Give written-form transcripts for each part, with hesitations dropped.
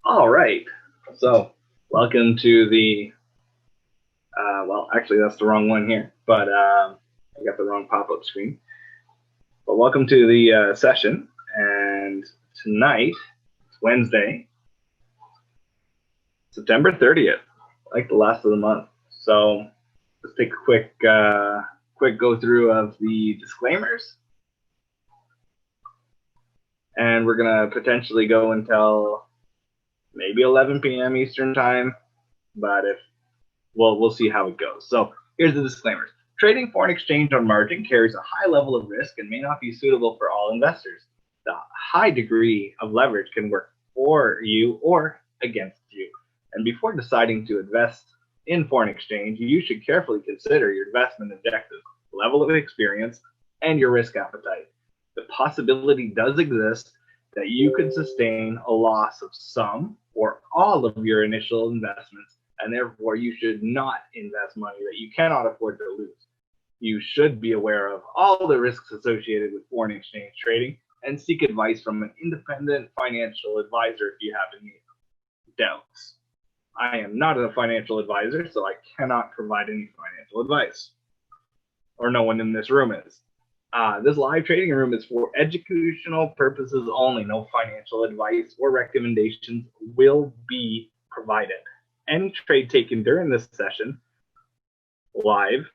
All right. So, welcome to the. Well, actually, that's the wrong one here, but I got the wrong pop-up screen. But welcome to the session, and tonight, it's Wednesday, September 30th, like the last of the month. So, let's take a quick go through of the disclaimers, and we're gonna potentially go until maybe 11 p.m. Eastern time, but if we'll see how it goes. So here's the disclaimers. Trading foreign exchange on margin carries a high level of risk and may not be suitable for all investors. The high degree of leverage can work for you or against you. And before deciding to invest in foreign exchange, you should carefully consider your investment objectives, level of experience, and your risk appetite. The possibility does exist that you could sustain a loss of some or all of your initial investments, and therefore you should not invest money that you cannot afford to lose. You should be aware of all the risks associated with foreign exchange trading and seek advice from an independent financial advisor if you have any doubts. I am not a financial advisor, so I cannot provide any financial advice, or no one in this room is. This live trading room is for educational purposes only. No financial advice or recommendations will be provided. Any trade taken during this session live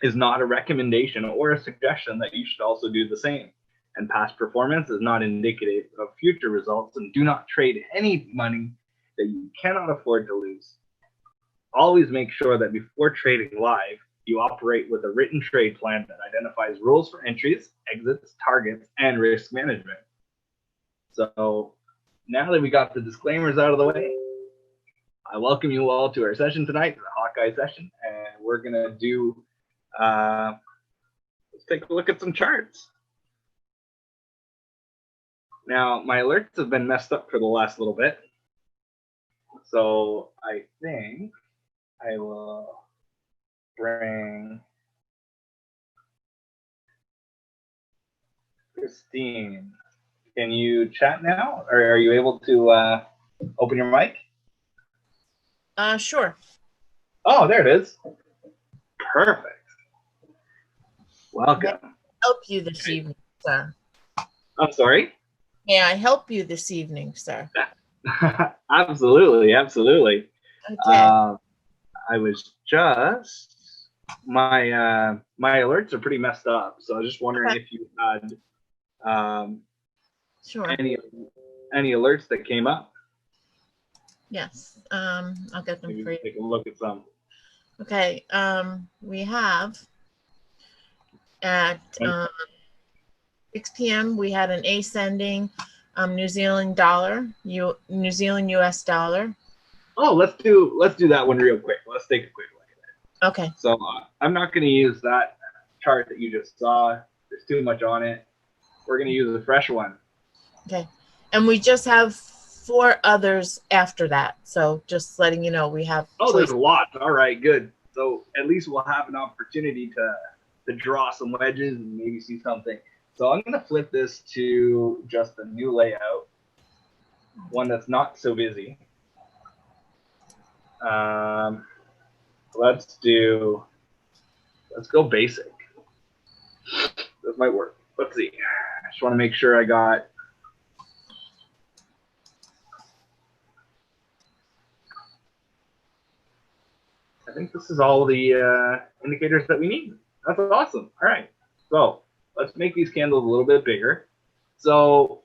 is not a recommendation or a suggestion that you should also do the same. And past performance is not indicative of future results, and do not trade any money that you cannot afford to lose. Always make sure that before trading live, you operate with a written trade plan that identifies rules for entries, exits, targets, and risk management. So now that we got the disclaimers out of the way, I welcome you all to our session tonight, the Hawkeye session, and we're going to do, let's take a look at some charts. Now, my alerts have been messed up for the last little bit, so I think I will bring Christine. Can you chat now, or are you able to open your mic? Sure. Oh, there it is. Perfect. Welcome. May I help you this evening, sir? I'm sorry? May I help you this evening, sir? Absolutely, absolutely. Okay. I was just my alerts are pretty messed up, so I was just wondering if you had Sure. any alerts that came up. Yes. I'll get them Maybe for you. take a look at some. Okay. We have at 6 p.m. we had an ascending New Zealand US dollar. Oh, let's do that one real quick. Let's take a quick look at it. Okay. So I'm not going to use that chart that you just saw. There's too much on it. We're going to use a fresh one. Okay. And we just have 4 others after that. So just letting you know, we have. Oh, there's a lot. All right, good. So at least we'll have an opportunity to draw some wedges and maybe see something. So I'm going to flip this to just a new layout, one that's not so busy. Let's go basic. This might work. Let's see. I just want to make sure I got. I think this is all the indicators that we need. That's awesome. All right. So let's make these candles a little bit bigger. So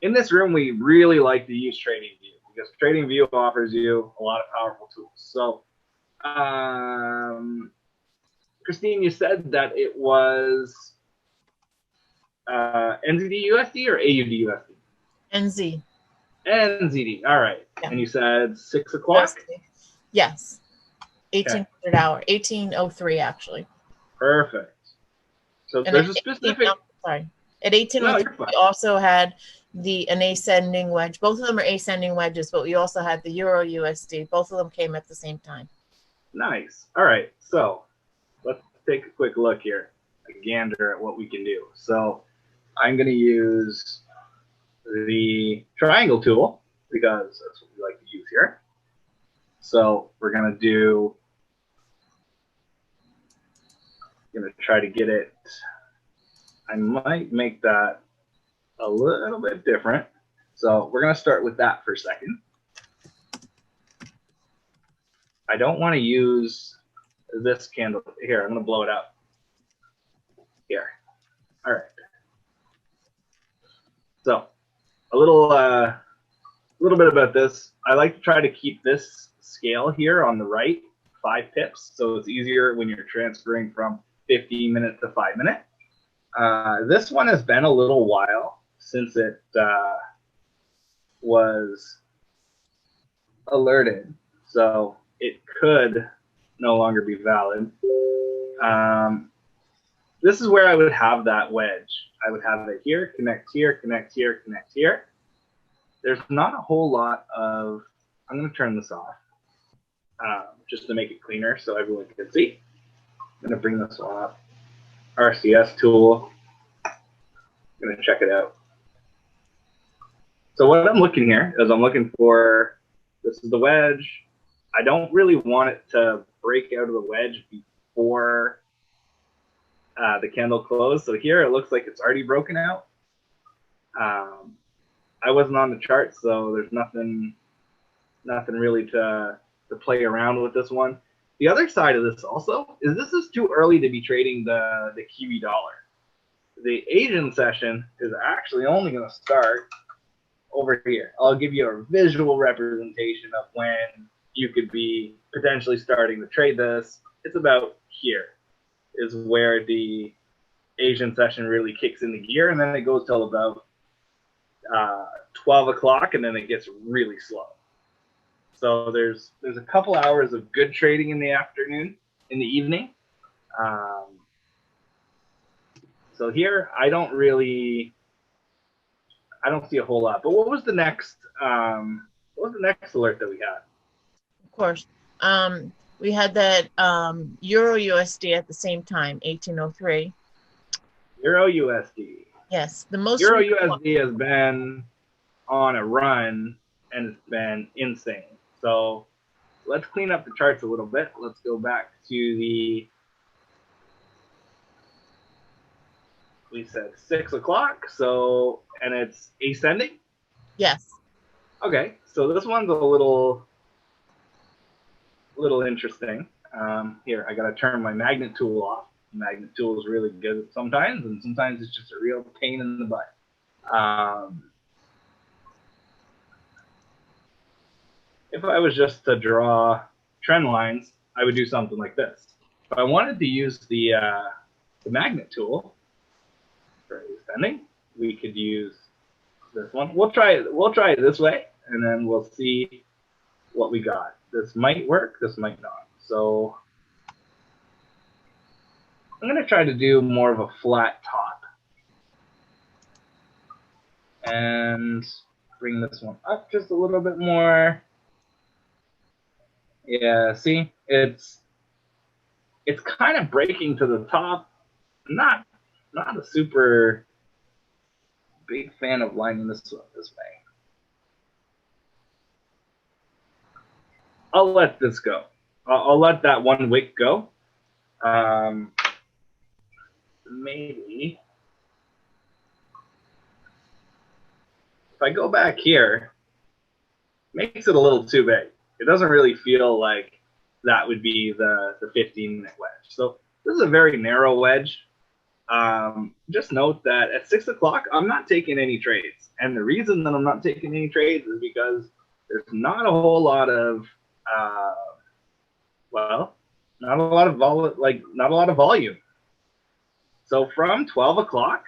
in this room, we really like to use TradingView because TradingView offers you a lot of powerful tools. So Christine, you said that it was NZD USD or AUD USD? NZ. NZD. All right. Yeah. And you said 6 o'clock? Yes. 1800 hour. 1803 actually. Perfect. So and there's a specific. Sorry. At 1803, we also had an ascending wedge. Both of them are ascending wedges, but we also had the Euro USD. Both of them came at the same time. Nice. All right, so let's take a quick look here, a gander at what we can do. So I'm going to use the triangle tool because that's what we like to use here. So we're going to try to get it. I might make that a little bit different. So we're going to start with that for a second. I don't want to use this candle here. I'm going to blow it up here. All right. So a little bit about this. I like to try to keep this scale here on the right 5 pips, so it's easier when you're transferring from 15 minute to 5 minute. This one has been a little while since it was alerted, so it could no longer be valid. This is where I would have that wedge. I would have it here, connect here, connect here, connect here. There's not a whole lot of, I'm going to turn this off just to make it cleaner so everyone can see. I'm going to bring this one up. RCS tool. I'm going to check it out. So what I'm looking here is I'm looking for, this is the wedge. I don't really want it to break out of the wedge before the candle closed. So here it looks like it's already broken out. I wasn't on the chart, so there's nothing really to play around with this one. The other side of this also is this is too early to be trading the Kiwi dollar. The Asian session is actually only going to start over here. I'll give you a visual representation of when you could be potentially starting to trade this. It's about here is where the Asian session really kicks into gear, and then it goes till about 12 o'clock, and then it gets really slow. So there's a couple hours of good trading in the afternoon, in the evening. So here I don't see a whole lot. But what was the next alert that we had? Of course. We had that Euro USD at the same time, 1803. Euro USD. Yes, the most Euro USD has been on a run and it's been insane. So let's clean up the charts a little bit. Let's go back to we said 6 o'clock. So, and it's ascending? Yes. Okay, so this one's a little interesting. Here, I got to turn my magnet tool off. The magnet tool is really good sometimes, and sometimes it's just a real pain in the butt. If I was just to draw trend lines, I would do something like this. If I wanted to use the magnet tool for ascending, we could use this one. We'll try it this way, and then we'll see what we got. This might work, this might not. So I'm going to try to do more of a flat top and bring this one up just a little bit more. Yeah, see, it's kind of breaking to the top. Not a super big fan of lining this way. I'll let this go. I'll let that one wick go. Maybe if I go back here, makes it a little too big. It doesn't really feel like that would be the 15-minute wedge. So this is a very narrow wedge. Just note that at 6 o'clock, I'm not taking any trades. And the reason that I'm not taking any trades is because there's not a whole lot of, not a lot of volume. So from 12 o'clock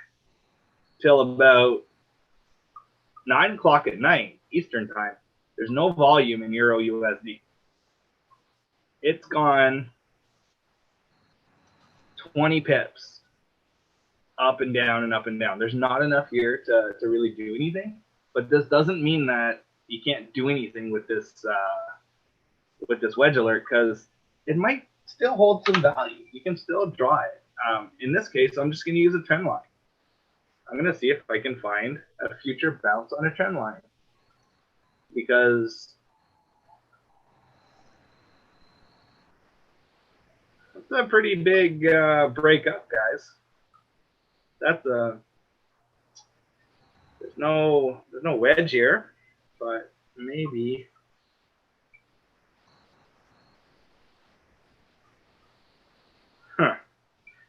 till about 9 o'clock at night, Eastern time, there's no volume in Euro USD. It's gone 20 pips up and down and up and down. There's not enough here to really do anything, but this doesn't mean that you can't do anything with this wedge alert, because it might still hold some value. You can still draw it. In this case, I'm just going to use a trend line. I'm going to see if I can find a future bounce on a trend line, because it's a pretty big breakup, guys. That's a there's no wedge here, but maybe. Huh.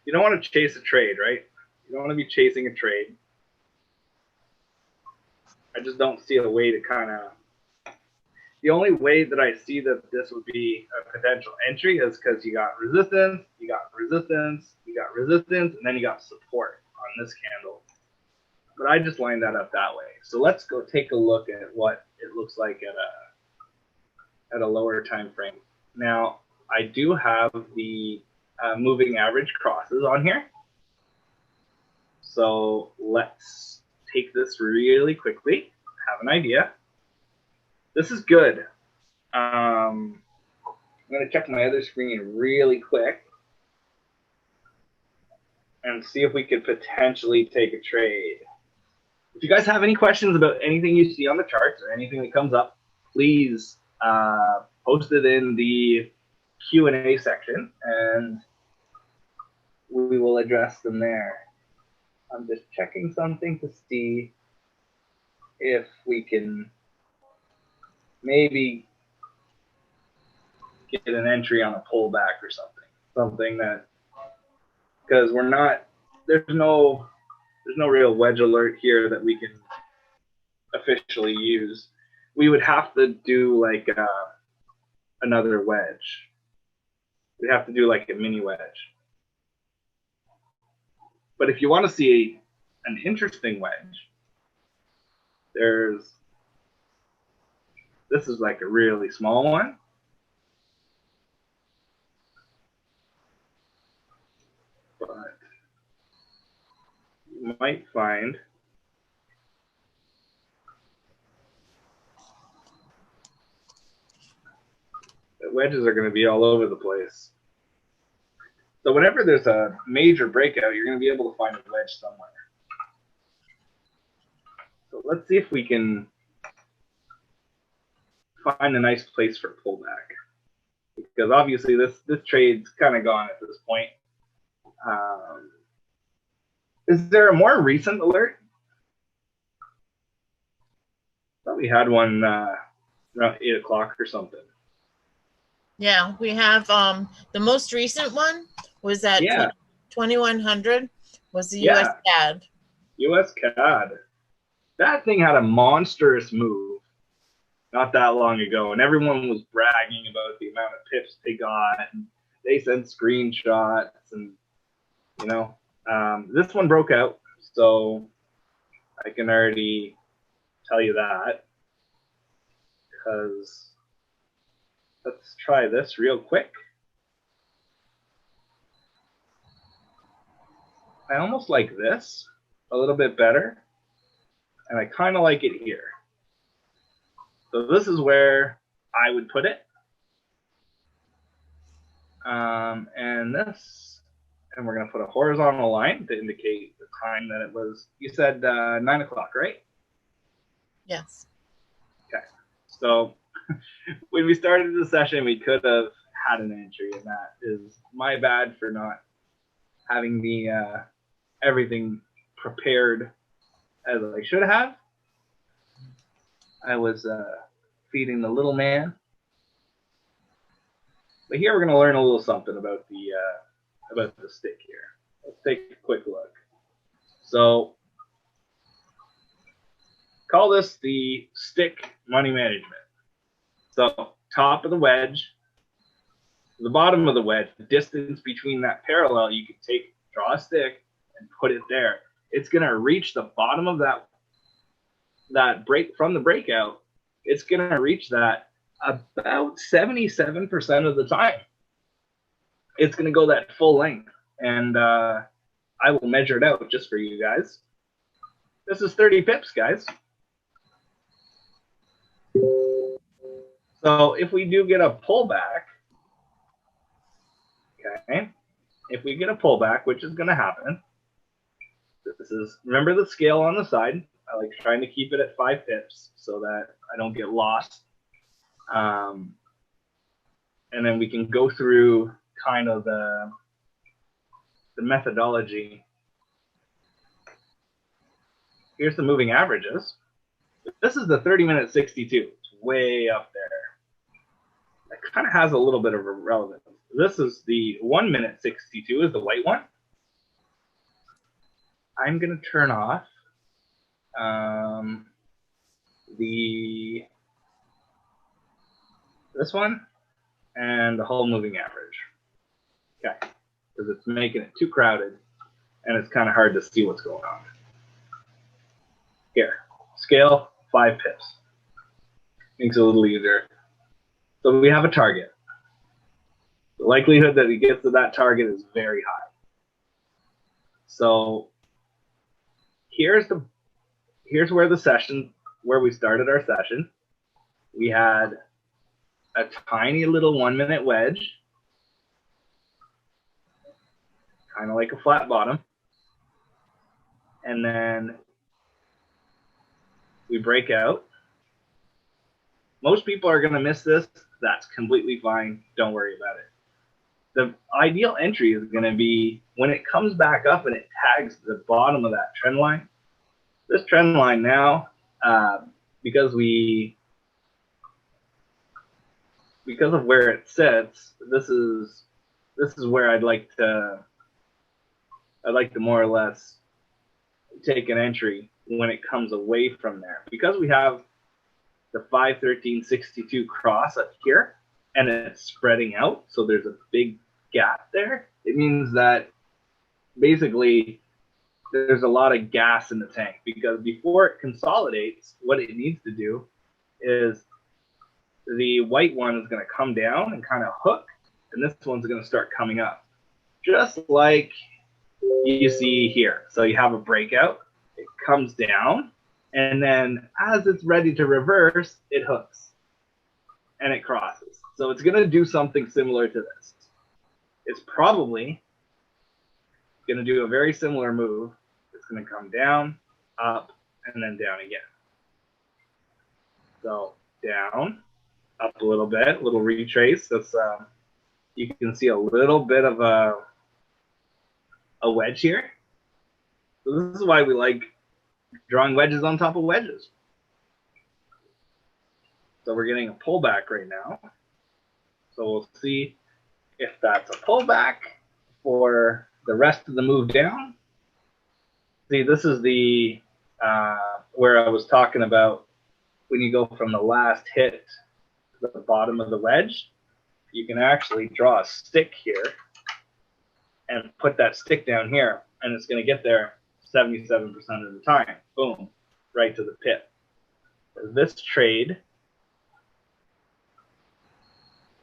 You don't want to chase a trade, right? You don't want to be chasing a trade. I just don't see a way to kind of. The only way that I see that this would be a potential entry is because you got resistance, you got resistance, you got resistance, and then you got support on this candle. But I just lined that up that way. So let's go take a look at what it looks like at a lower time frame. Now, I do have the moving average crosses on here. So let's take this really quickly, have an idea. This is good. I'm going to check my other screen really quick and see if we could potentially take a trade. If you guys have any questions about anything you see on the charts or anything that comes up, please post it in the Q&A section, and we will address them there. I'm just checking something to see if we can maybe get an entry on a pullback or something that, because we're not, there's no real wedge alert here that we can officially use. We would have to do like another wedge. We'd have to do like a mini wedge. But if you want to see an interesting wedge, this is like a really small one. But you might find that wedges are going to be all over the place. So whenever there's a major breakout, you're going to be able to find a wedge somewhere. So let's see if we can find a nice place for pullback, because obviously this trade's kind of gone at this point. Is there a more recent alert? I thought we had one around 8 o'clock or something. Yeah, we have the most recent one was at 2100 was the US CAD. US CAD. That thing had a monstrous move not that long ago, and everyone was bragging about the amount of pips they got, and they sent screenshots, and you know, this one broke out, so I can already tell you that, because let's try this real quick. I almost like this a little bit better, and I kind of like it here. So this is where I would put it. And this, and we're going to put a horizontal line to indicate the time that it was. You said 9 o'clock, right? Yes. Okay. So when we started the session, we could have had an entry, and that is my bad for not having the everything prepared as I should have. I was feeding the little man. But here we're going to learn a little something about the stick here. Let's take a quick look. So call this the stick money management. So top of the wedge, the bottom of the wedge, the distance between that parallel, you can draw a stick and put it there. It's going to reach the bottom of that break from the breakout. It's going to reach that about 77% of the time. It's going to go that full length, and I will measure it out just for you guys. This is 30 pips, guys. So if we do get a pullback, Okay. If we get a pullback, which is going to happen, this is, remember the scale on the side. I like trying to keep it at 5 pips so that I don't get lost. And then we can go through kind of the methodology. Here's the moving averages. This is the 30-minute 62. It's way up there. It kind of has a little bit of relevance. This is the 1-minute 62 is the white one. I'm going to turn off this one and the whole moving average. Okay, because it's making it too crowded and it's kind of hard to see what's going on. Here, scale 5 pips. Makes it a little easier. So we have a target. The likelihood that he gets to that target is very high. So here's where we started our session. We had a tiny little 1-minute wedge, kind of like a flat bottom. And then we break out. Most people are going to miss this. That's completely fine. Don't worry about it. The ideal entry is going to be when it comes back up and it tags the bottom of that trend line. This trend line now, because of where it sits, this is where I'd like to more or less take an entry when it comes away from there. Because we have the 513.62 cross up here and it's spreading out, so there's a big gap there. It means that basically there's a lot of gas in the tank, because before it consolidates, what it needs to do is the white one is going to come down and kind of hook, and this one's going to start coming up, just like you see here. So you have a breakout, it comes down, and then as it's ready to reverse, it hooks and it crosses. So it's going to do something similar to this. It's probably going to do a very similar move. It's going to come down, up, and then down again. So down, up a little bit, little retrace. That's you can see a little bit of a wedge here. So this is why we like drawing wedges on top of wedges. So we're getting a pullback right now. So we'll see if that's a pullback for the rest of the move down. See, this is the where I was talking about when you go from the last hit to the bottom of the wedge. You can actually draw a stick here and put that stick down here, and it's going to get there 77% of the time. Boom, right to the pit. This trade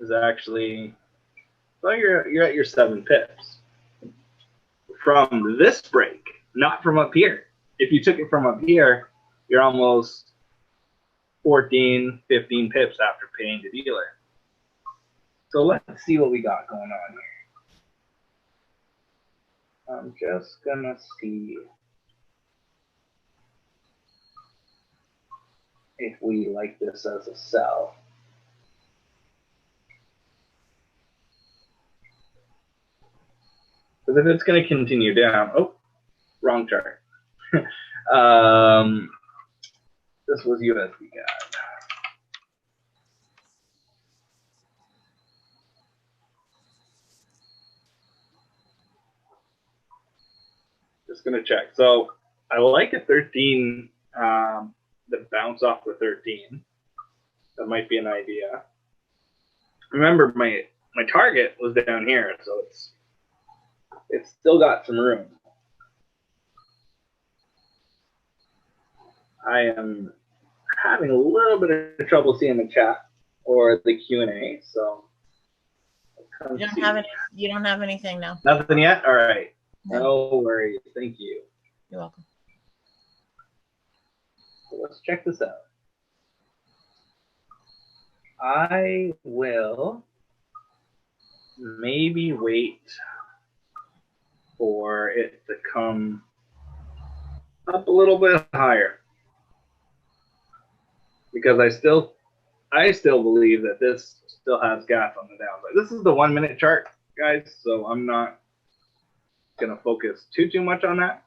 is actually, well, you're at your 7 pips from this break, not from up here. If you took it from up here, you're almost 14, 15 pips after paying the dealer. So let's see what we got going on here. I'm just gonna see if we like this as a sell. Because if it's going to continue down, oh, wrong chart. This was USD CAD. Just going to check. So I like a 13, the bounce off the 13. That might be an idea. Remember, my target was down here, so it's still got some room. I am having a little bit of trouble seeing the chat or the Q&A, so you don't have anything now. Nothing yet? All right. No worries. Thank you. You're welcome. So let's check this out. I will maybe wait for it to come up a little bit higher, because I still believe that this still has gas on the downside. This is the 1 minute chart, guys, so I'm not gonna focus too much on that.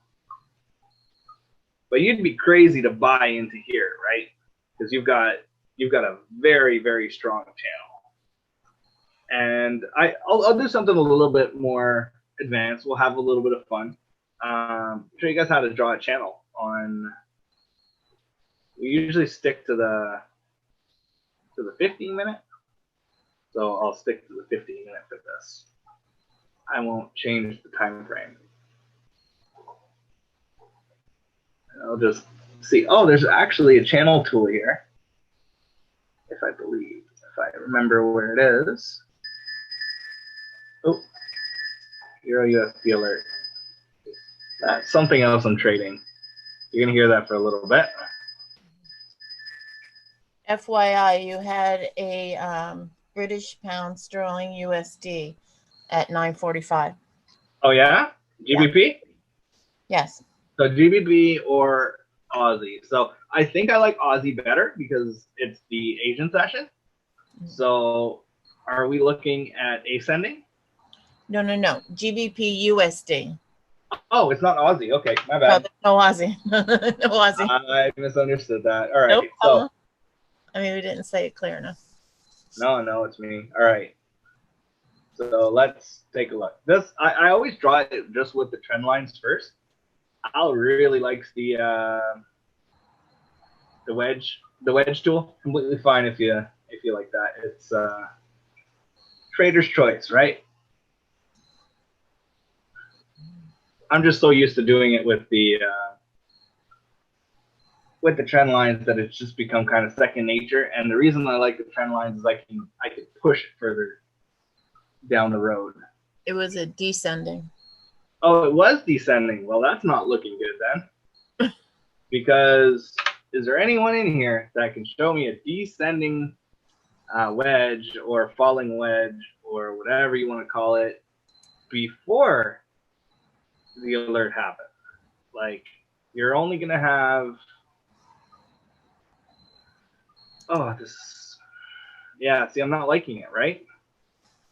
But you'd be crazy to buy into here, right? Because you've got a very, very strong channel. And I'll do something a little bit more advanced. We'll have a little bit of fun. Show you guys how to draw a channel on. We usually stick to the 15 minute. So I'll stick to the 15 minute for this. I won't change the time frame. I'll just see. Oh, there's actually a channel tool here. If I remember where it is. Oh, Euro USD alert. That's something else I'm trading. You're gonna hear that for a little bit. FYI, you had a British pound sterling USD at 9.45. Oh yeah, GBP. Yeah. Yes. So GBP or Aussie. So I think I like Aussie better because it's the Asian session. So are we looking at ascending? No. GBP USD. Oh, it's not Aussie. Okay, my bad. No Aussie. No Aussie. I misunderstood that. All right. Nope. So I mean, we didn't say it clear enough. No, it's me. All right. So let's take a look. This I always draw it just with the trend lines first. Al really likes the wedge tool. Completely fine if you like that. It's trader's choice, right? I'm just so used to doing it with the trend lines that it's just become kind of second nature. And the reason I like the trend lines is I can push it further down the road. It was a descending. Oh, it was descending. Well, that's not looking good then. Because is there anyone in here that can show me a descending wedge or falling wedge or whatever you want to call it before the alert happens? Like, you're only going to have... Oh, this... Yeah, see, I'm not liking it, right?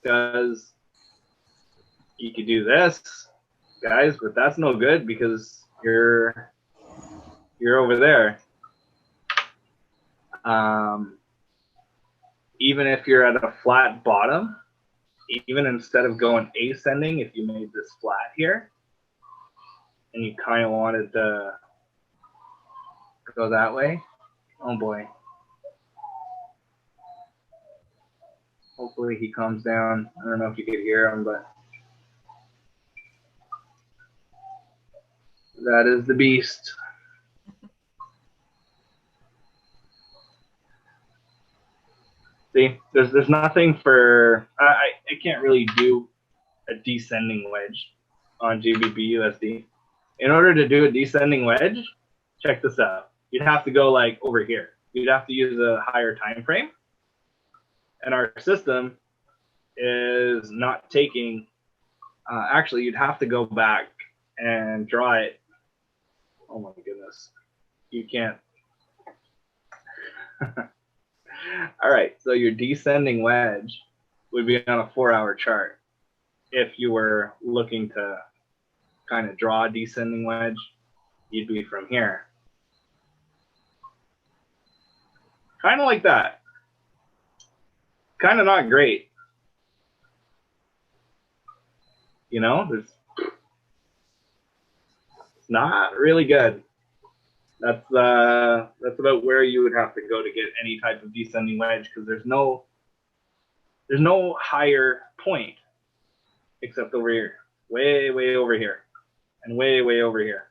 Because you could do this, guys, but that's no good because you're over there. Even if you're at a flat bottom, even instead of going ascending, if you made this flat here and you kind of wanted to go that way, oh boy. Hopefully he comes down. I don't know if you could hear him, but that is the beast. See, there's nothing for... I can't really do a descending wedge on GBP USD. In order to do a descending wedge, check this out. You'd have to go like over here. You'd have to use a higher time frame. And our system is not taking... actually, you'd have to go back and draw it. Oh my goodness. You can't... All right, so your descending wedge would be on a 4-hour chart. If you were looking to kind of draw a descending wedge, you'd be from here. Kind of like that. Kind of not great. You know, it's not really good. That's about where you would have to go to get any type of descending wedge, because there's no higher point except over here, way over here, and way over here.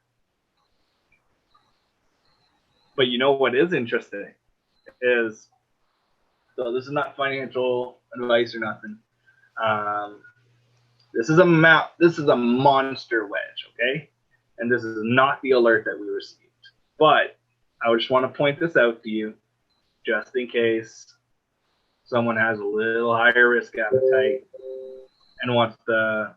But you know what is interesting is, so this is not financial advice or nothing. This is a map. This is a monster wedge, okay? And this is not the alert that we received. But I just want to point this out to you, just in case someone has a little higher risk appetite. and wants to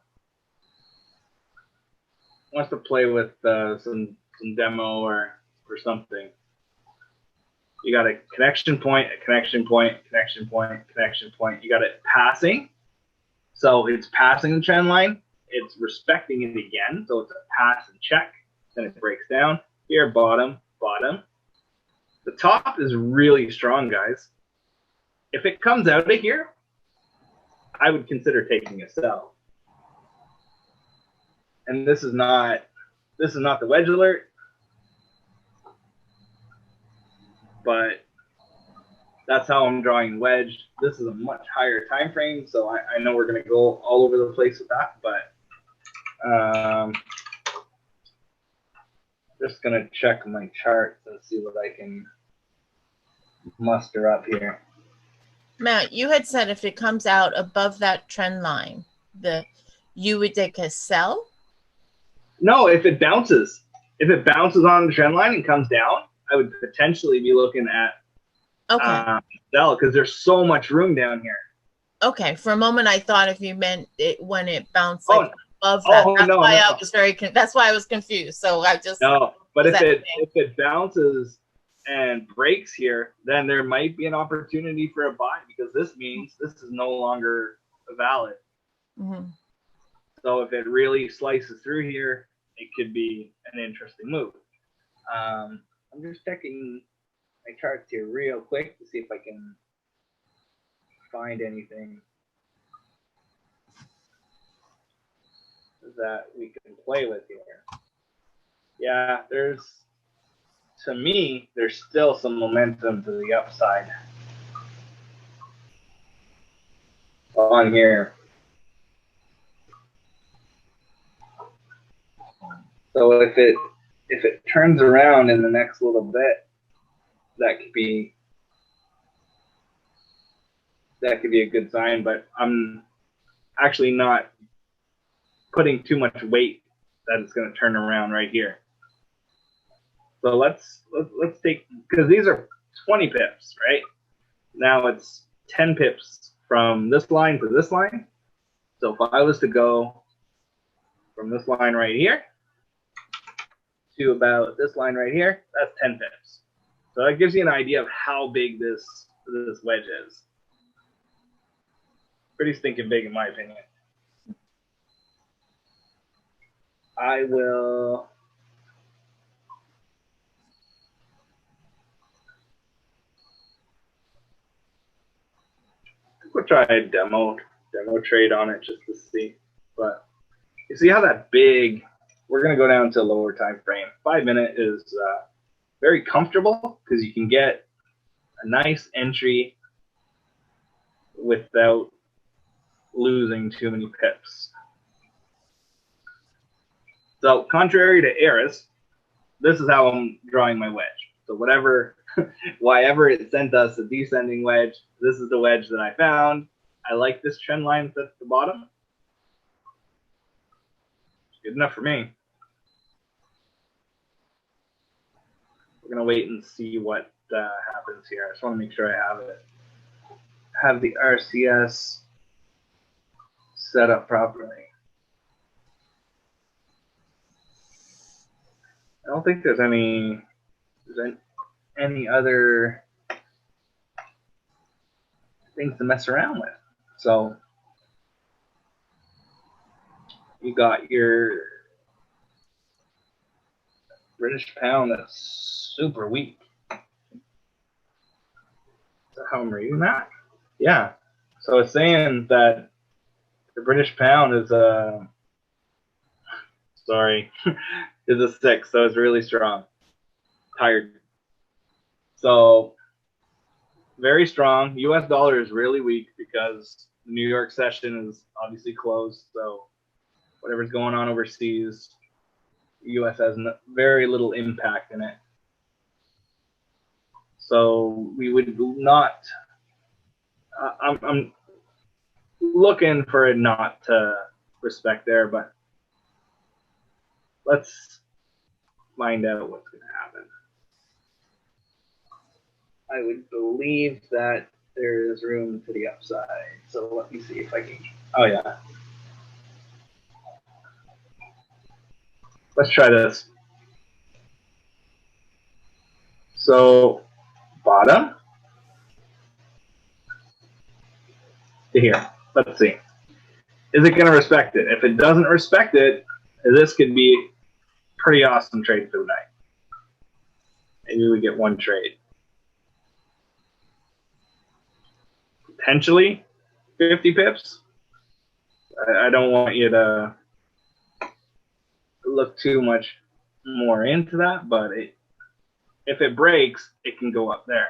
play with some demo or something. You got a connection point, a connection point, connection point, connection point. You got it passing. So it's passing the trend line. It's respecting it again. So it's a pass and check. Then it breaks down. Here, bottom, bottom. The top is really strong, guys. If it comes out of here, I would consider taking a sell. And this is not the wedge alert, but that's how I'm drawing wedge. This is a much higher time frame, so I know we're going to go all over the place with that, but just going to check my charts and see what I can muster up here. Matt, you had said if it comes out above that trend line, you would take a sell? No, if it bounces on the trend line and comes down, I would potentially be looking at sell, because there's so much room down here. Okay, for a moment I thought if you meant it when it bounced above that. That's why I was confused. So I just but if it bounces and breaks here, then there might be an opportunity for a buy, because this means this is no longer valid. Mm-hmm. So if it really slices through here, it could be an interesting move. I'm just checking my charts here real quick to see if I can find anything that we can play with here. Yeah, to me, there's still some momentum to the upside on here. So if it turns around in the next little bit, that could be a good sign, but I'm actually not putting too much weight that it's going to turn around right here. So let's take, because these are 20 pips, right? Now it's 10 pips from this line to this line. So if I was to go from this line right here to about this line right here, that's 10 pips. So that gives you an idea of how big this wedge is. Pretty stinking big in my opinion. I think we'll try a demo trade on it just to see. But you see how that big, we're going to go down to a lower time frame. 5 minute is very comfortable because you can get a nice entry without losing too many pips. So contrary to AIRIS, this is how I'm drawing my wedge. So whyever it sent us a descending wedge, this is the wedge that I found. I like this trend line that's at the bottom. It's good enough for me. We're going to wait and see what happens here. I just want to make sure I have the RCS set up properly. I don't think there's any other things to mess around with. So you got your British pound that's super weak. Is that how I'm reading that? Yeah. So it's saying that the British pound is is a 6, so it's really strong. Tired. So very strong. US dollar is really weak because the New York session is obviously closed. So whatever's going on overseas, the US has very little impact in it. So we would not. I'm looking for it not to respect there, but let's find out what's going to happen. I would believe that there is room to the upside. So let me see if I can. Oh, yeah. Let's try this. So bottom to here. Let's see. Is it going to respect it? If it doesn't respect it, this could be pretty awesome trade for the night. Maybe we get one trade. Potentially 50 pips. I don't want you to look too much more into that, but if it breaks, it can go up there.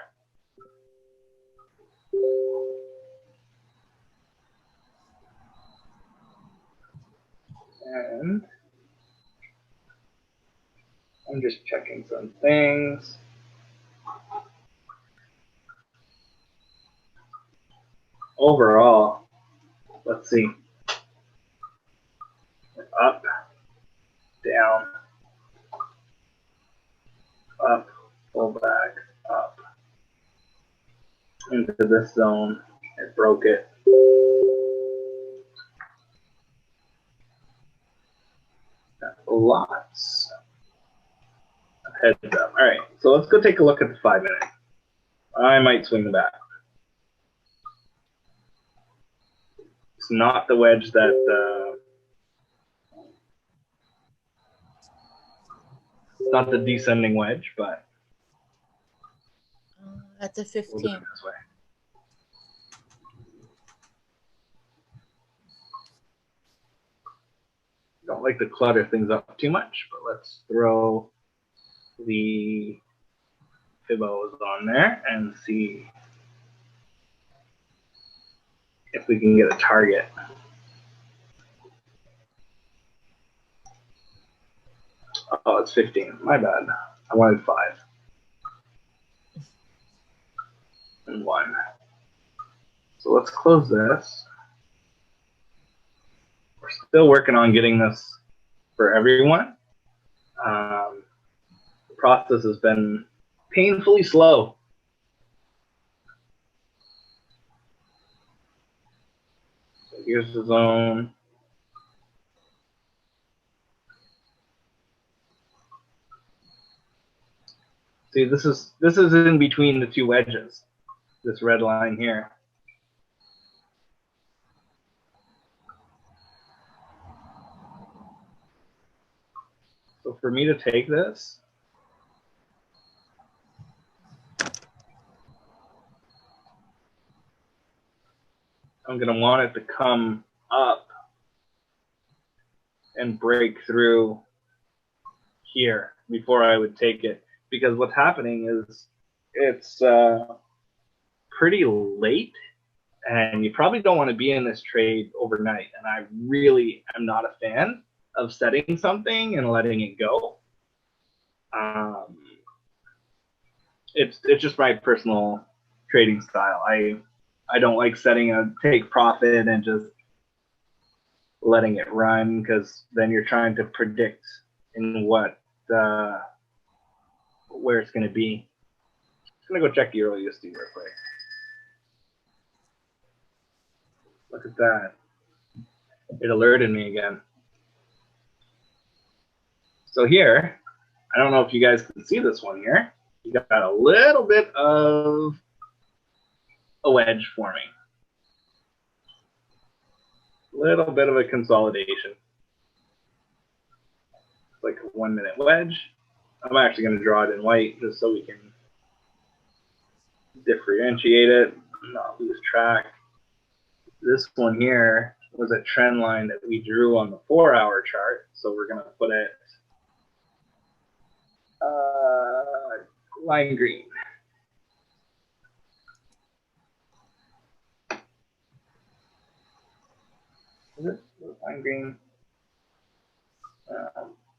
And I'm just checking some things. Overall, let's see. Up, down, up, pull back, up. Into this zone. It broke it. Lots of heads up. All right, so let's go take a look at the 5 minute. I might swing the bat. It's not the wedge that it's not the descending wedge, but that's a 15. We'll do it this way. Don't like to clutter things up too much, but let's throw the Fibos on there and see if we can get a target. Oh, it's 15. My bad. I wanted 5. And 1. So let's close this. We're still working on getting this for everyone. The process has been painfully slow. So here's the zone. See, this is in between the two wedges. This red line here. So for me to take this, I'm going to want it to come up and break through here before I would take it. Because what's happening is it's pretty late, and you probably don't want to be in this trade overnight. And I really am not a fan of setting something and letting it go. It's just my personal trading style. I don't like setting a take profit and just letting it run, because then you're trying to predict in what where it's going to be. I'm going to go check the early USD real quick. Look at that. It alerted me again. So here, I don't know if you guys can see this one here. You got a little bit of a wedge forming. A little bit of a consolidation. It's like a 1 minute wedge. I'm actually going to draw it in white just so we can differentiate it, not lose track. This one here was a trend line that we drew on the 4-hour chart, so we're going to put it lime green. Is it lime green?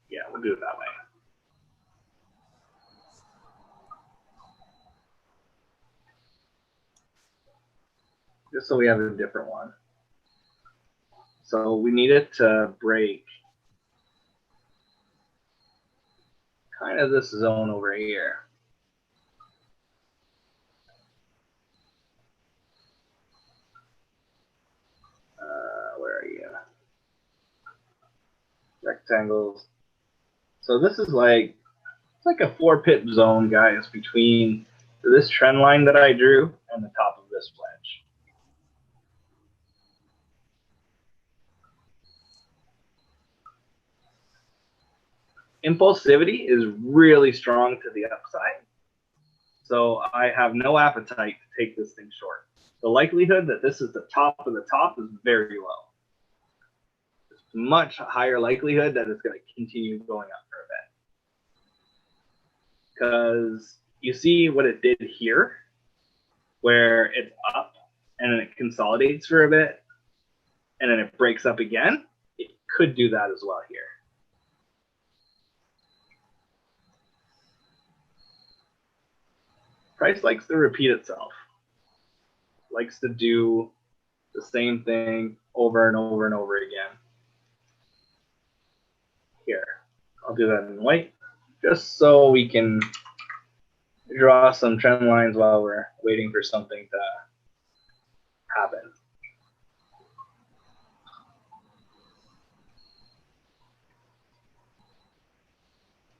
Yeah, we'll do it that way. Just so we have a different one. So we need it to break kind of this zone over here. Where are you? Rectangles. So this is like, it's like a 4-pip zone, guys, between this trend line that I drew and the top of this wedge. Impulsivity is really strong to the upside, so I have no appetite to take this thing short. The likelihood that this is the top of the top is very low. It's much higher likelihood that it's going to continue going up for a bit. Because you see what it did here, where it's up and then it consolidates for a bit, and then it breaks up again. It could do that as well here. Price likes to repeat itself. Likes to do the same thing over and over and over again. Here, I'll do that in white, just so we can draw some trend lines while we're waiting for something to happen.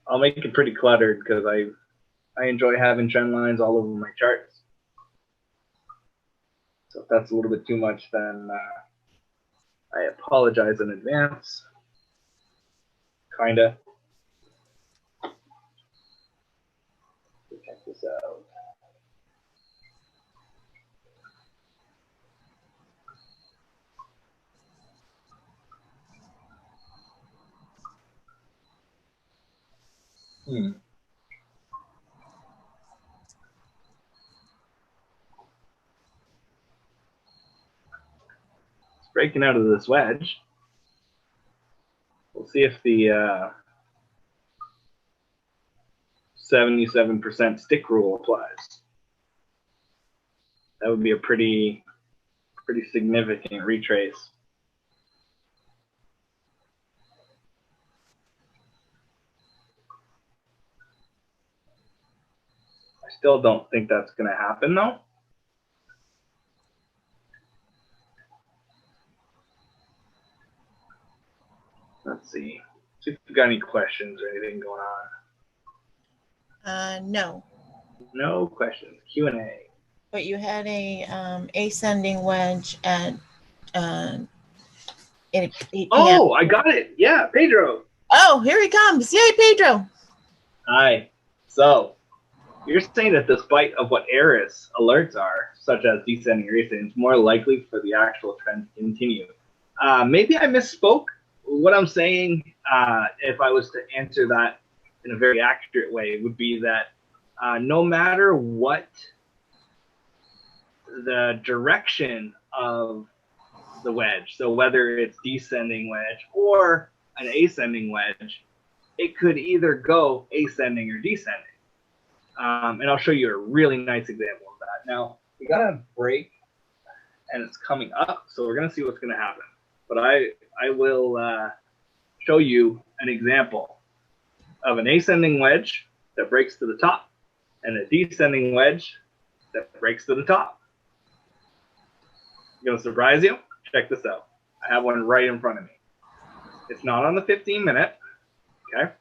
I'll make it pretty cluttered because I enjoy having trend lines all over my charts. So if that's a little bit too much, then I apologize in advance. Kinda. Check this out. Breaking out of this wedge. We'll see if the 77% stick rule applies. That would be a pretty significant retrace. I still don't think that's going to happen, though. Let's see. See if you've got any questions or anything going on. No. No questions. Q&A. But you had a ascending wedge at 8 p.m. Oh, I got it. Yeah, Pedro. Oh, here he comes. Yay, Pedro. Hi. So, you're saying that despite of what AIRIS alerts are, such as descending or ascending, it's more likely for the actual trend to continue. Maybe I misspoke. What I'm saying, if I was to answer that in a very accurate way, would be that no matter what the direction of the wedge, so whether it's descending wedge or an ascending wedge, it could either go ascending or descending. And I'll show you a really nice example of that. Now, we got a break, and it's coming up, so we're going to see what's going to happen. But I will show you an example of an ascending wedge that breaks to the top and a descending wedge that breaks to the top. Going to surprise you? Check this out. I have one right in front of me. It's not on the 15-minute, okay?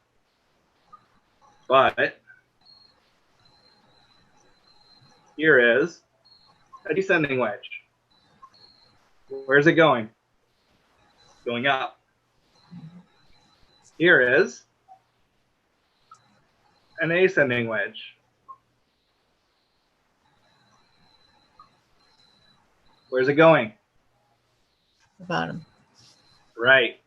But here is a descending wedge. Where's it going? Going up. Here is an ascending wedge. Where's it going? The bottom. Right.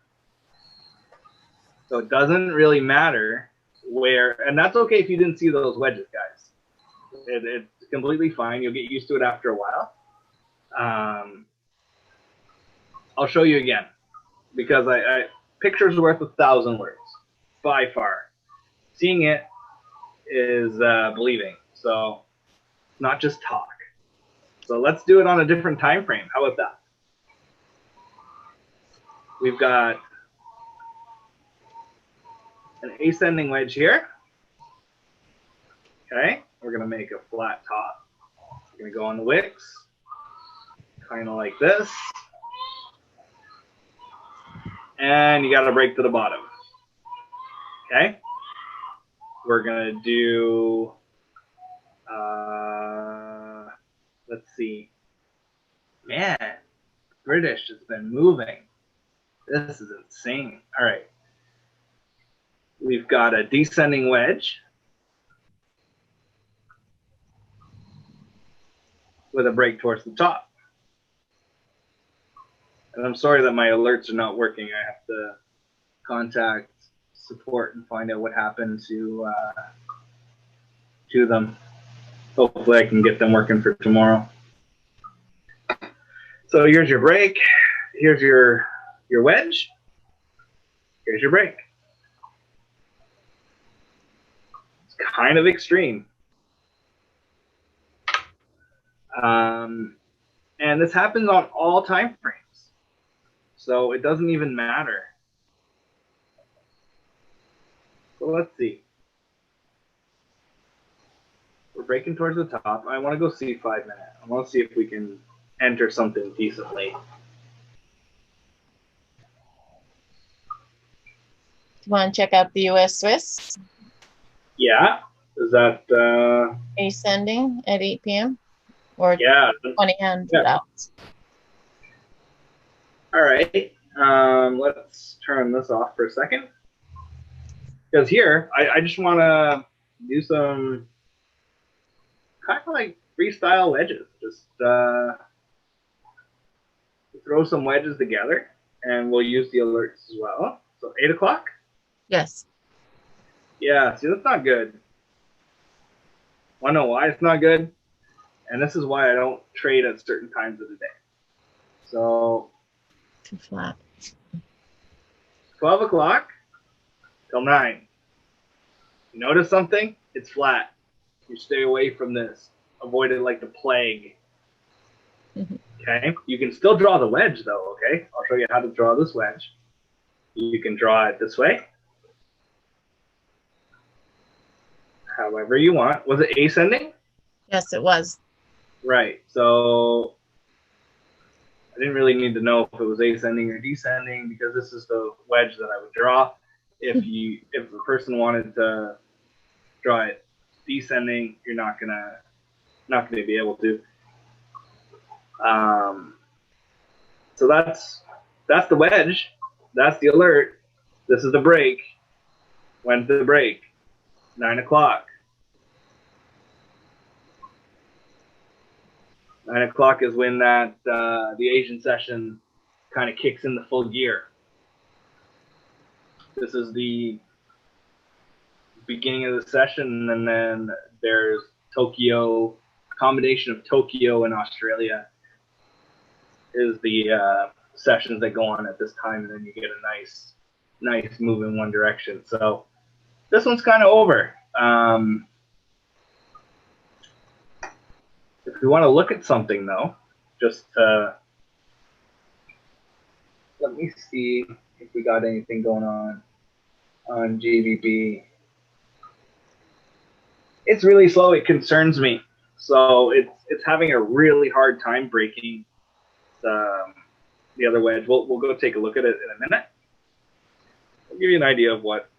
So it doesn't really matter where, and that's okay if you didn't see those wedges, guys. It's completely fine. You'll get used to it after a while. I'll show you again, because pictures are worth 1,000 words, by far. Seeing it is believing, so not just talk. So let's do it on a different time frame. How about that? We've got an ascending wedge here. Okay, we're going to make a flat top. We're going to go on the wicks, kind of like this. And you got to break to the bottom. Okay, we're going to do, let's see. Man, British has been moving. This is insane. All right. We've got a descending wedge with a break towards the top. And I'm sorry that my alerts are not working. I have to contact support and find out what happened to them. Hopefully I can get them working for tomorrow. So here's your break. Here's your wedge. Here's your break. It's kind of extreme. And this happens on all time frames. So it doesn't even matter. So let's see. We're breaking towards the top. I want to go C5 minute. I want to see if we can enter something decently. You want to check out the US Swiss? Yeah. Is that ascending at 8 p.m. or yeah, 2000 yeah. out? All right. Let's turn this off for a second. Because here, I just want to do some kind of like freestyle wedges. Just throw some wedges together, and we'll use the alerts as well. So 8 o'clock? Yes. Yeah, see, that's not good. Want to know why it's not good? And this is why I don't trade at certain times of the day. So Too flat. 12 o'clock till 9. You notice something? It's flat. You stay away from this. Avoid it like the plague. Okay? You can still draw the wedge, though, okay? I'll show you how to draw this wedge. You can draw it this way. However you want. Was it ascending? Yes, it was. Right. So I didn't really need to know if it was ascending or descending because this is the wedge that I would draw. If the person wanted to draw it descending, you're not gonna be able to. So that's the wedge. That's the alert. This is the break. When's the break? 9 o'clock. 9 o'clock is when that the Asian session kind of kicks in the full gear. This is the beginning of the session, and then there's Tokyo, combination of Tokyo and Australia is the sessions that go on at this time, and then you get a nice move in one direction. So this one's kind of over. If we want to look at something, though, just let me see if we got anything going on GBP. It's really slow. It concerns me. So it's having a really hard time breaking the other wedge. We'll go take a look at it in a minute. I'll give you an idea of what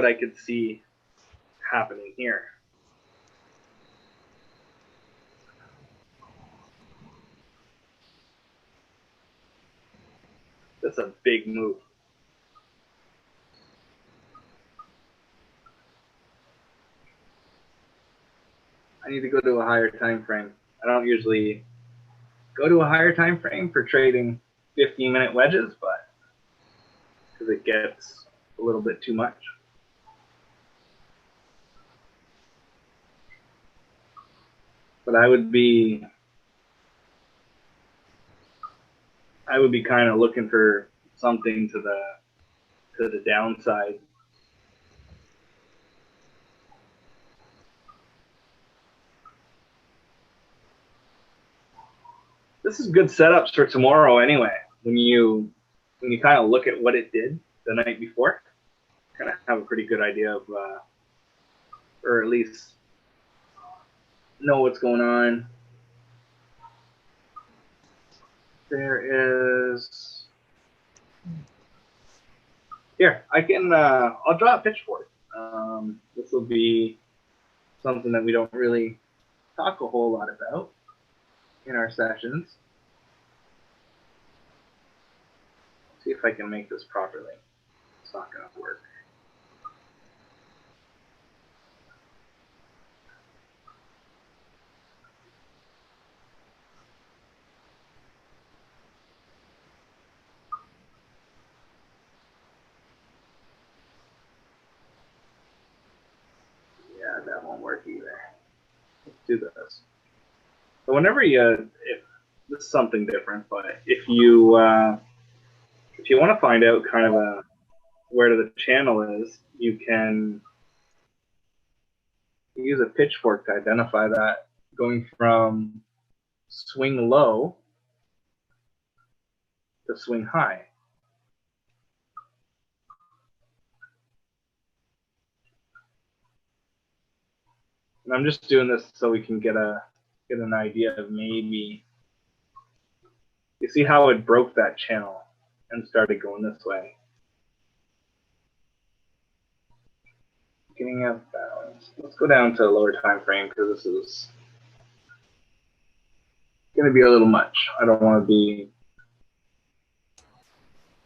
I could see happening here. That's a big move. I need to go to a higher time frame. I don't usually go to a higher time frame for trading 15-minute wedges, but because it gets a little bit too much. But I would be kind of looking for something to the downside. This is good setups for tomorrow anyway. When you kind of look at what it did the night before, kind of have a pretty good idea of, or at least know what's going on. There is, Here, I can, I'll draw a pitchfork. This will be something that we don't really talk a whole lot about in our sessions. See if I can make this properly. It's not going to work. Yeah, that won't work either. Let's do this. So whenever you, this is something different, but if you want to find out kind of where the channel is, you can use a pitchfork to identify that, going from swing low to swing high. And I'm just doing this so we can get an idea of maybe, you see how it broke that channel and started going this way. Getting out of balance. Let's go down to a lower time frame because this is going to be a little much. I don't want to be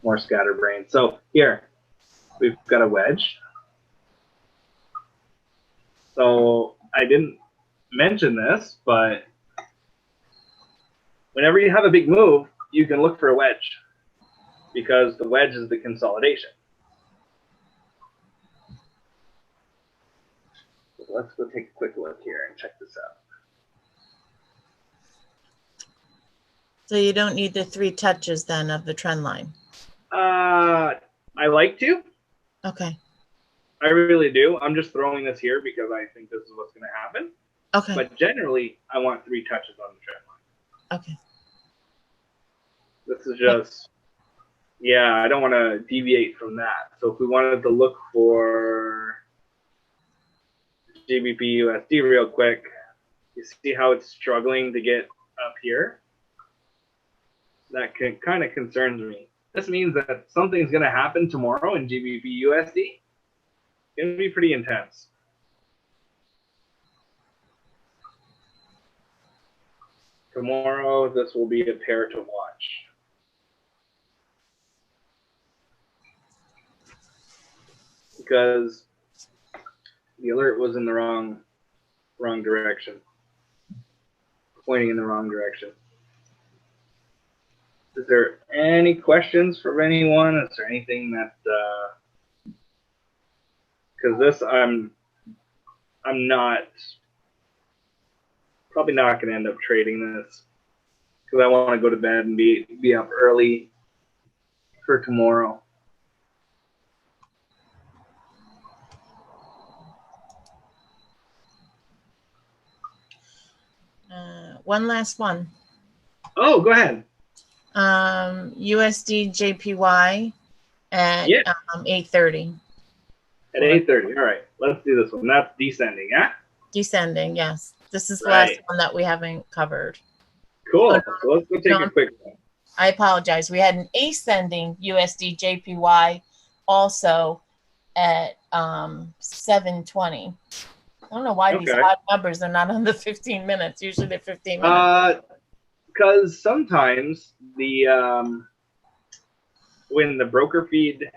more scatterbrained. So here, we've got a wedge. So I didn't mention this, but whenever you have a big move, you can look for a wedge because the wedge is the consolidation. So let's go take a quick look here and check this out. So you don't need the 3 touches then of the trend line? I like to. Okay. I really do. I'm just throwing this here because I think this is what's going to happen. Okay. But generally, I want 3 touches on the trend line. Okay. This is just, yeah, I don't want to deviate from that. So if we wanted to look for GBP USD real quick, you see how it's struggling to get up here? That kind of concerns me. This means that something's going to happen tomorrow in GBP USD. It's going to be pretty intense. Tomorrow, this will be a pair to watch. Because the alert was in the wrong direction. Pointing in the wrong direction. Is there any questions from anyone? Is there anything that, because this, I'm probably not going to end up trading this because I want to go to bed and be up early for tomorrow. One last one. Oh, go ahead. USD JPY at 8:30. At 8:30. All right, let's do this one. That's descending, yeah? Descending, yes. This is the last one that we haven't covered. Cool. So let's go take a quick one. I apologize. We had an ascending USD JPY also at 7:20. I don't know why these odd numbers are not on the 15 minutes. Usually they're 15 minutes. Because sometimes the when the broker feed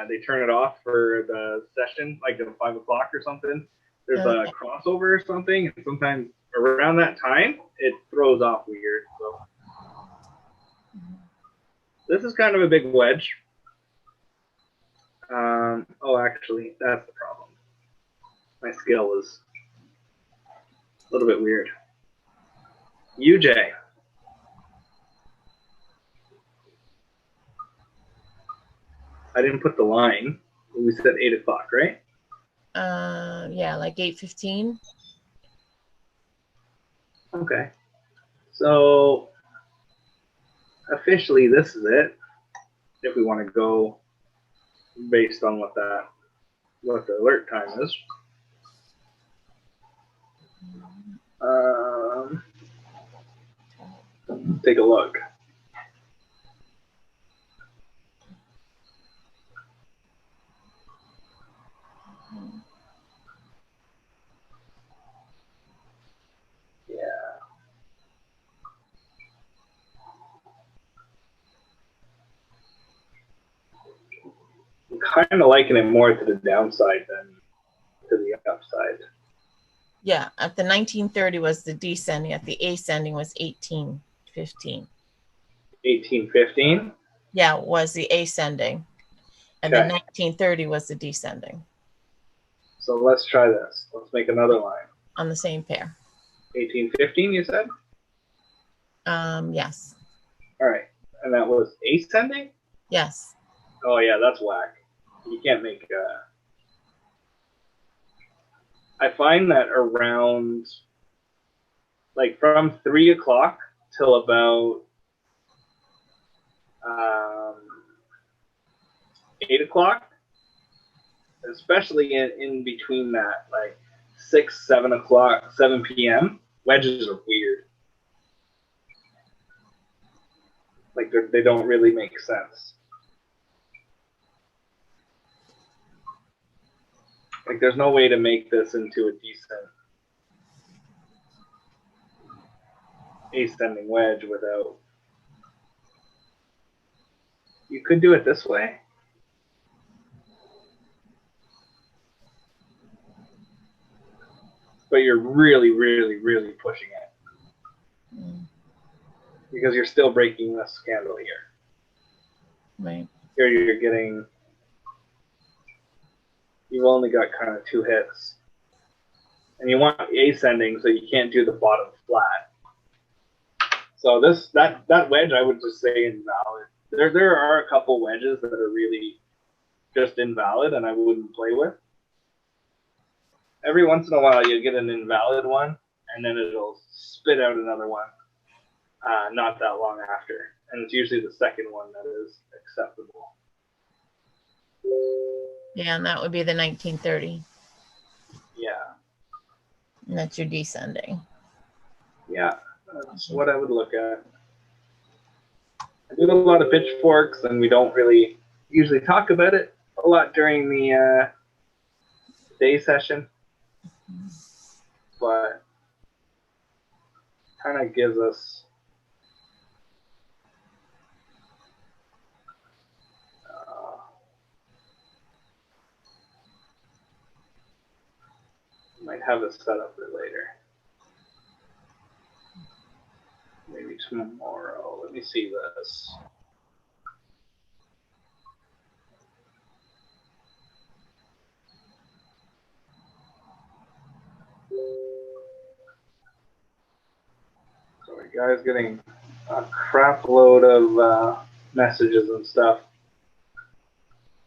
they turn it off for the session, like at 5 o'clock or something, there's a crossover or something, and sometimes around that time it throws off weird. So this is kind of a big wedge. Oh, actually, that's the problem. My scale is a little bit weird. UJ. I didn't put the line. We said 8 o'clock, right? Yeah, like 8:15. Okay. So officially, this is it. If we want to go based on what the alert time is. Take a look. I'm kind of liking it more to the downside than to the upside. Yeah, at the 1930 was the descending. At the ascending was 1815. 1815? Yeah, it was the ascending. And Okay. then 1930 was the descending. So let's try this. Let's make another line. On the same pair. 1815, you said? Yes. All right. And that was ascending? Yes. Oh, yeah, that's whack. You can't make... I find that around... Like, from 3 o'clock till about... 8 o'clock, especially in between that, like 6, 7 o'clock, 7 p.m., wedges are weird. Like they don't really make sense. Like there's no way to make this into a decent ascending wedge without... You could do it this way. But you're really, really, really pushing it. Because you're still breaking this candle here. Right. Here you're getting... You've only got kind of 2 hits. And you want ascending, so you can't do the bottom flat. So that wedge, I would just say invalid. There are a couple wedges that are really just invalid, and I wouldn't play with. Every once in a while, you get an invalid one, and then it'll spit out another one not that long after. And it's usually the second one that is acceptable. Yeah, and that would be the 1930. Yeah. And that's your descending. Yeah, that's what I would look at. I do a lot of pitchforks, and we don't really usually talk about it a lot during the day session. But kind of gives us might have a setup for later. Maybe tomorrow. Let me see this. Sorry, guys, getting a crap load of messages and stuff.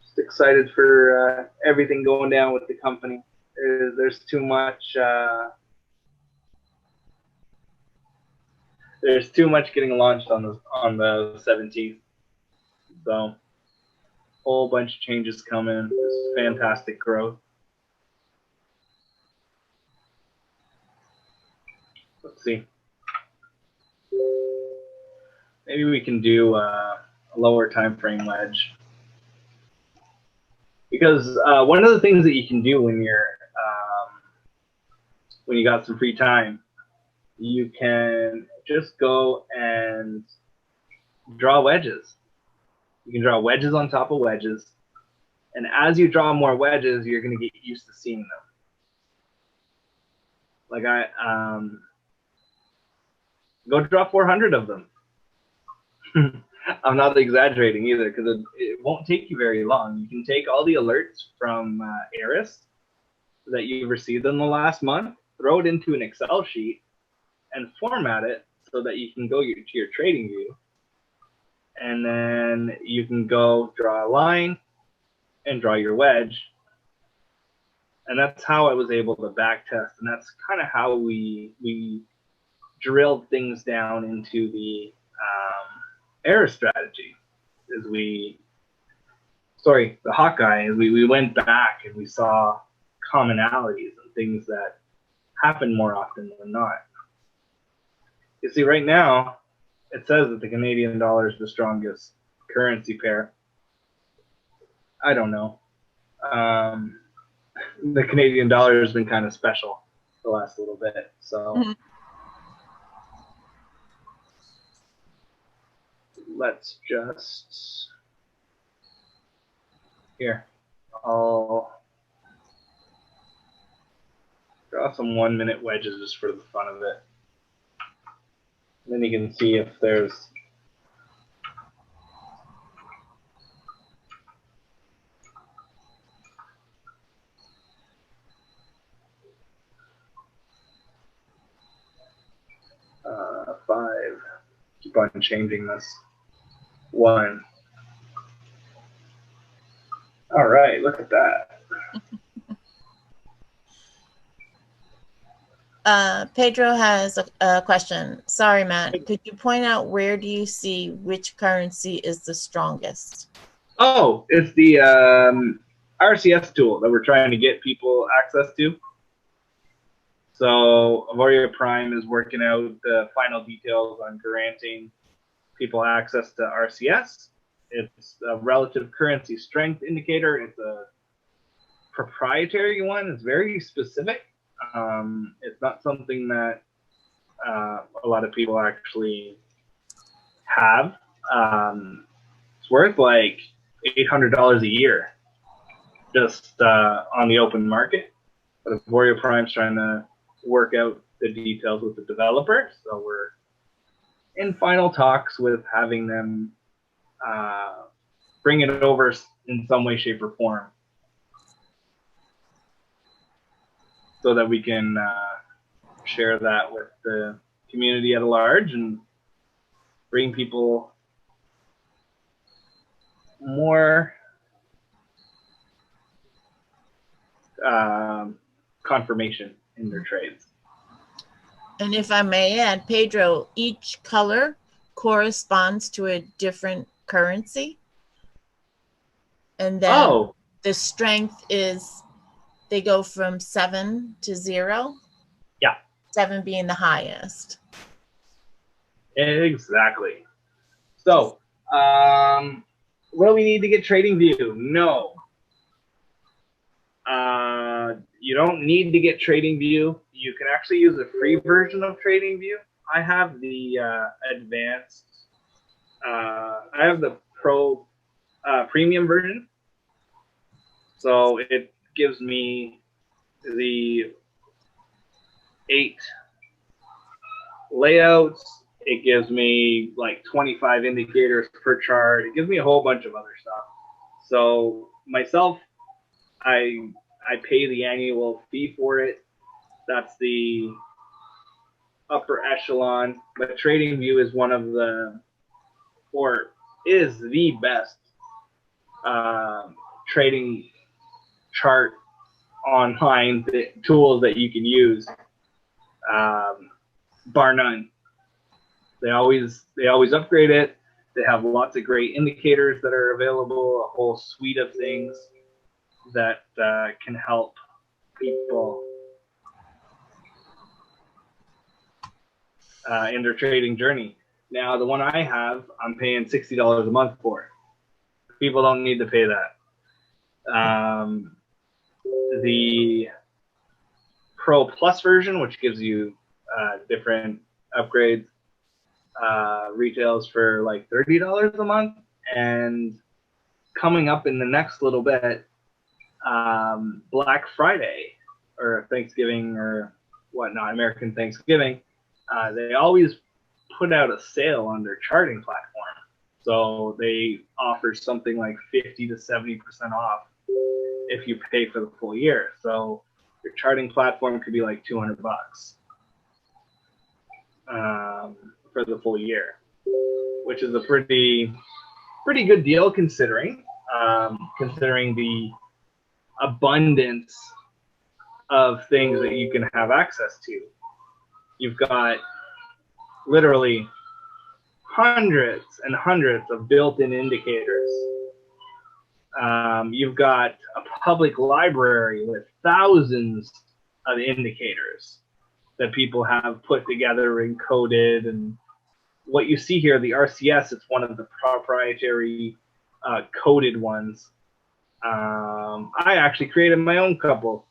Just excited for everything going down with the company. There's too much. There's too much getting launched on the 17th. So, whole bunch of changes coming. There's fantastic growth. Let's see. Maybe we can do a lower time frame wedge. Because one of the things that you can do when you got some free time, you can just go and draw wedges. You can draw wedges on top of wedges, and as you draw more wedges, you're going to get used to seeing them. Like go draw 400 of them. I'm not exaggerating either, because it won't take you very long. You can take all the alerts from AIRIS that you've received in the last month, throw it into an Excel sheet, and format it so that you can go to your trading view, and then you can go draw a line and draw your wedge. And that's how I was able to back test, and that's kind of how we drilled things down into the AIRIS strategy. The Hawkeye, is we went back and we saw commonalities and things that happen more often than not. You see, right now, it says that the Canadian dollar is the strongest currency pair. I don't know. The Canadian dollar has been kind of special the last little bit. So let's just Here, I'll draw some 1-minute wedges just for the fun of it. Then you can see if there's five. Keep on changing this. 1. All right, look at that. Pedro has a question. Sorry, Matt. Could you point out where do you see which currency is the strongest? Oh, it's the RCS tool that we're trying to get people access to. So Auvoria Prime is working out the final details on granting people access to RCS. It's a relative currency strength indicator. It's a proprietary one. It's very specific. It's not something that a lot of people actually have. It's worth like $800 a year just on the open market. But Auvoria Prime's trying to work out the details with the developer. So we're in final talks with having them bring it over in some way, shape, or form so that we can share that with the community at large and bring people more confirmation in their trades. And if I may add, Pedro, each color corresponds to a different currency. And then the strength is, they go from 7 to 0. Yeah. 7 being the highest. Exactly. So, will we need to get TradingView? No. You don't need to get TradingView. You can actually use a free version of TradingView. I have the advanced. I have the Pro premium version. So it gives me the 8 layouts. It gives me like 25 indicators per chart. It gives me a whole bunch of other stuff. So myself, I pay the annual fee for it. That's the upper echelon. But TradingView is one of the, or is the best trading chart online tools that you can use, bar none. They always upgrade it. They have lots of great indicators that are available, a whole suite of things that can help people in their trading journey. Now, the one I have, I'm paying $60 a month for. People don't need to pay that. The Pro Plus version, which gives you different upgrades, retails for like $30 a month. And coming up in the next little bit, Black Friday or Thanksgiving or whatnot, American Thanksgiving, they always put out a sale on their charting platform. So they offer something like 50 to 70% off if you pay for the full year. So your charting platform could be like $200 for the full year, which is a pretty good deal considering the abundance of things that you can have access to. You've got literally hundreds and hundreds of built-in indicators. You've got a public library with thousands of indicators that people have put together and coded. And what you see here, the RCS, it's one of the proprietary coded ones. I actually created my own couple.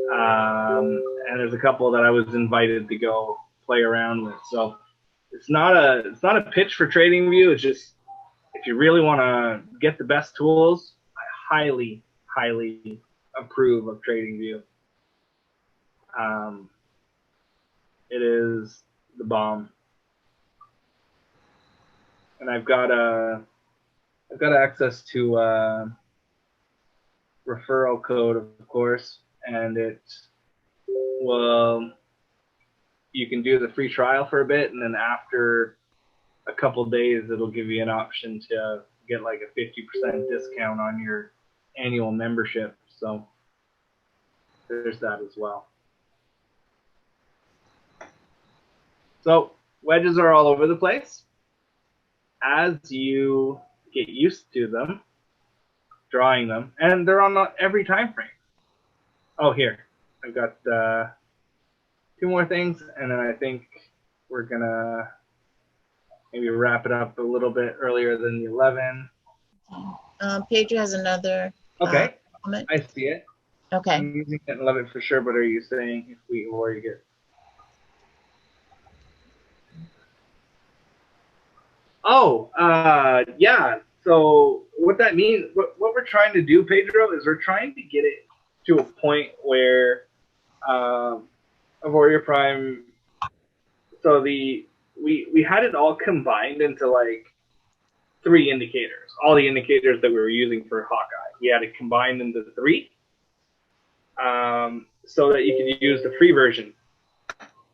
And there's a couple that I was invited to go play around with. So it's not a pitch for TradingView. It's just, if you really want to get the best tools, I highly, highly approve of TradingView. It is the bomb, and I've got access to referral code, of course, and it will. You can do the free trial for a bit, and then after a couple days, it'll give you an option to get like a 50% discount on your annual membership. So there's that as well. So wedges are all over the place. As you get used to them, drawing them, and they're on every time frame. Oh, here, I've got 2 more things, and then I think we're gonna maybe wrap it up a little bit earlier than the 11. Pedro has another comment. I see it. Okay. I'm using it in 11 for sure, but are you saying if we Auvoria get... Oh, yeah. So what that means, what we're trying to do, Pedro, is we're trying to get it to a point where Auvoria Prime, so we had it all combined into like 3 indicators. All the indicators that we were using for Hawkeye, we had it combined into 3, so that you can use the free version.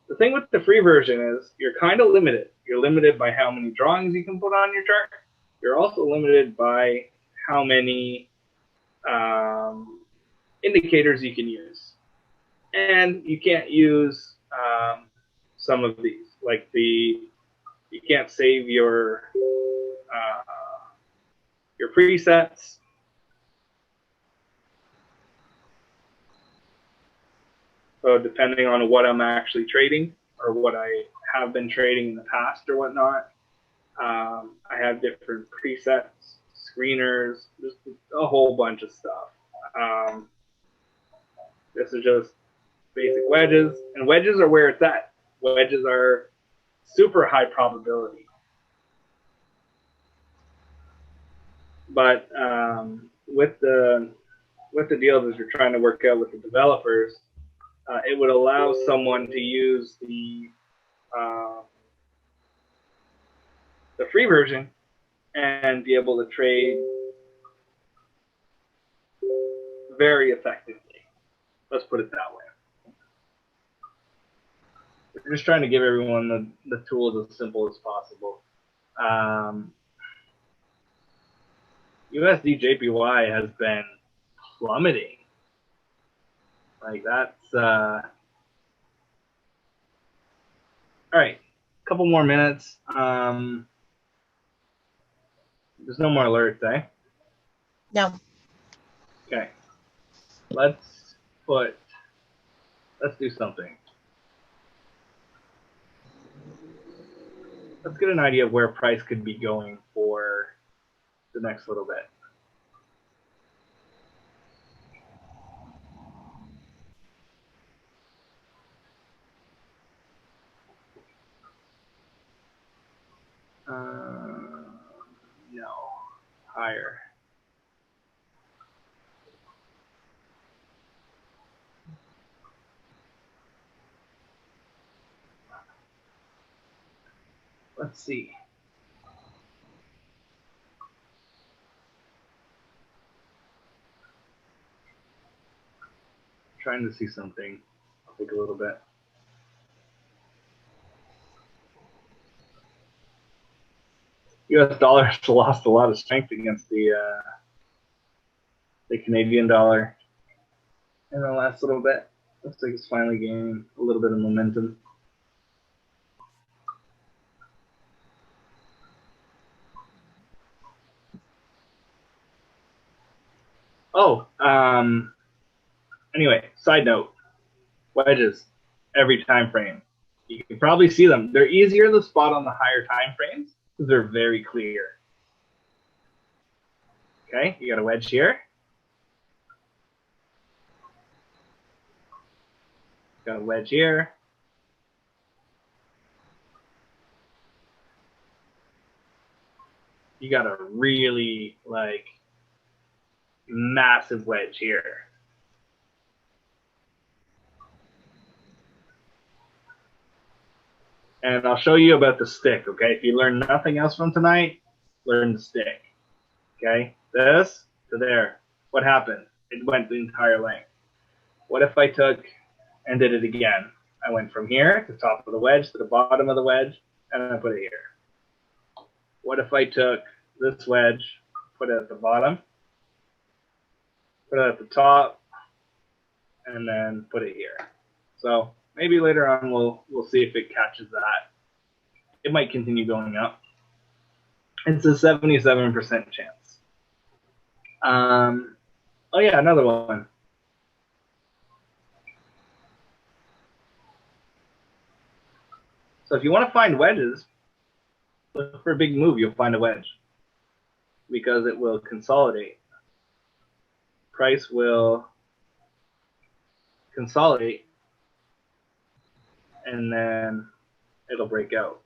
The thing with the free version is you're kind of limited. You're limited by how many drawings you can put on your chart. You're also limited by how many indicators you can use. And you can't use some of these, like you can't save your presets. So depending on what I'm actually trading or what I have been trading in the past or whatnot, I have different presets, screeners, just a whole bunch of stuff. This is just basic wedges, and wedges are where it's at. Wedges are super high probability. But with the deals that you're trying to work out with the developers, it would allow someone to use the free version and be able to trade very effectively. Let's put it that way. We're just trying to give everyone the tools as simple as possible. USD JPY has been plummeting. Like that's all right. A couple more minutes. There's no more alerts, eh? No. Okay. Let's do something. Let's get an idea of where price could be going for the next little bit. No, higher. Let's see. Trying to see something. I'll take a little bit. U.S. dollar has lost a lot of strength against the Canadian dollar in the last little bit. Looks like it's finally gaining a little bit of momentum. Oh, anyway, side note, wedges, every time frame. You can probably see them. They're easier to spot on the higher time frames because they're very clear. Okay, you got a wedge here. Got a wedge here. You got to really like massive wedge here. And I'll show you about the stick, okay? If you learn nothing else from tonight, learn the stick, okay? This to there. What happened? It went the entire length. What if I took and did it again? I went from here to the top of the wedge to the bottom of the wedge, and I put it here. What if I took this wedge, put it at the bottom, put it at the top, and then put it here? So maybe later on we'll see if it catches that. It might continue going up. It's a 77% chance. Oh yeah, another one. So if you want to find wedges, look for a big move, you'll find a wedge because it will consolidate. Price will consolidate and then it'll break out.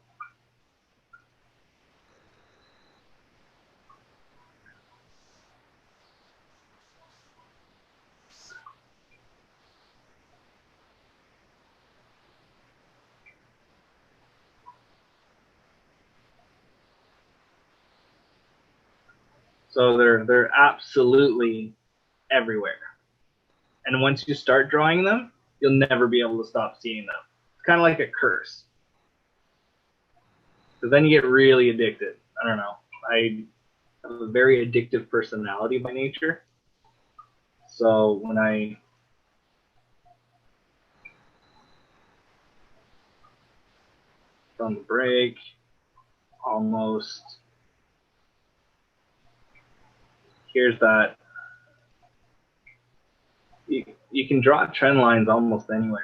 So they're absolutely everywhere. And once you start drawing them, you'll never be able to stop seeing them. It's kind of like a curse. So then you get really addicted. I don't know. I have a very addictive personality by nature. So when I from the break, almost here's that. You can draw trend lines almost anywhere.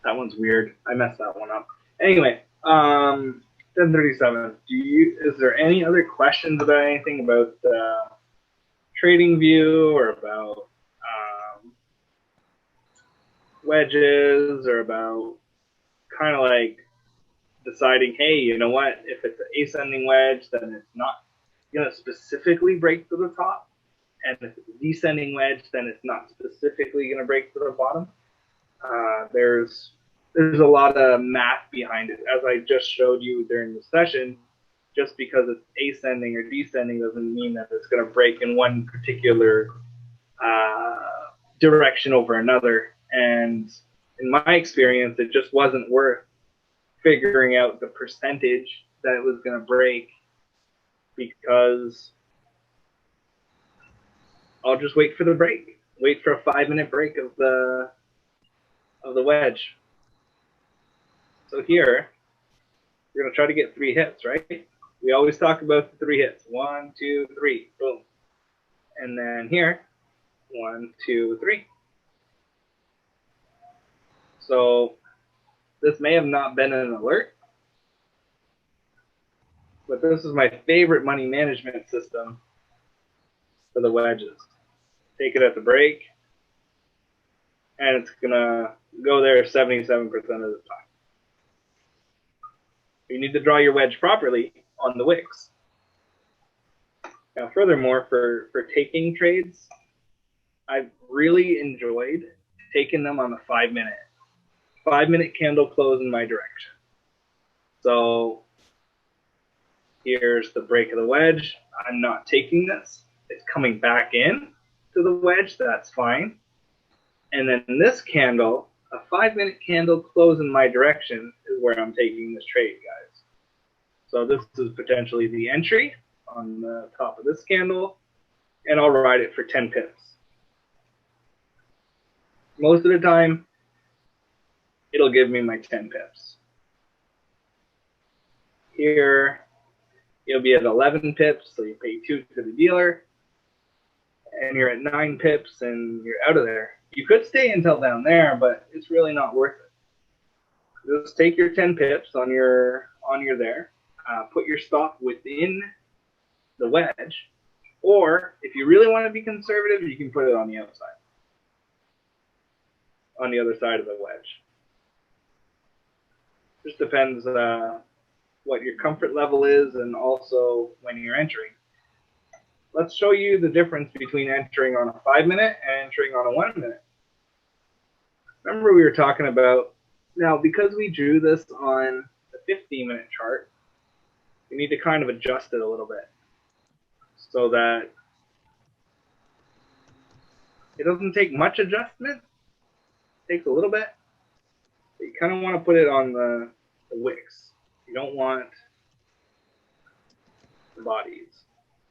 That one's weird. I messed that one up. Anyway, 1037. Is there any other questions about anything about trading view or about wedges or about kind of like deciding, hey, you know what? If it's an ascending wedge, then it's not going to specifically break to the top. And if it's a descending wedge, then it's not specifically going to break to the bottom. There's a lot of math behind it. As I just showed you during the session, just because it's ascending or descending doesn't mean that it's going to break in one particular direction over another. And in my experience, it just wasn't worth figuring out the percentage that it was going to break, because I'll just wait for the break. Wait for a 5-minute break of the wedge. So here, we're going to try to get 3 hits, right? We always talk about the 3 hits. 1, 2, 3, boom. And then here, 1, 2, 3. So this may have not been an alert, but this is my favorite money management system for the wedges. Take it at the break, and it's going to go there 77% of the time. You need to draw your wedge properly on the wicks. Now, furthermore, for taking trades, I've really enjoyed taking them on a 5-minute. 5-minute candle close in my direction. So here's the break of the wedge. I'm not taking this. It's coming back in to the wedge. That's fine. And then this candle, a 5-minute candle close in my direction is where I'm taking this trade, guys. So this is potentially the entry on the top of this candle, and I'll ride it for 10 pips. Most of the time, it'll give me my 10 pips. Here, you'll be at 11 pips, so you pay 2 to the dealer, and you're at 9 pips, and you're out of there. You could stay until down there, but it's really not worth it. just take your 10 pips on your there. Put your stop within the wedge, or if you really want to be conservative, you can put it on the outside, on the other side of the wedge. Just depends what your comfort level is, and also when you're entering. Let's show you the difference between entering on a 5-minute and entering on a 1-minute. Remember we were talking about, now because we drew this on the 15-minute chart, we need to kind of adjust it a little bit so that it doesn't take much adjustment. It takes a little bit. But you kind of want to put it on the wicks. You don't want the bodies.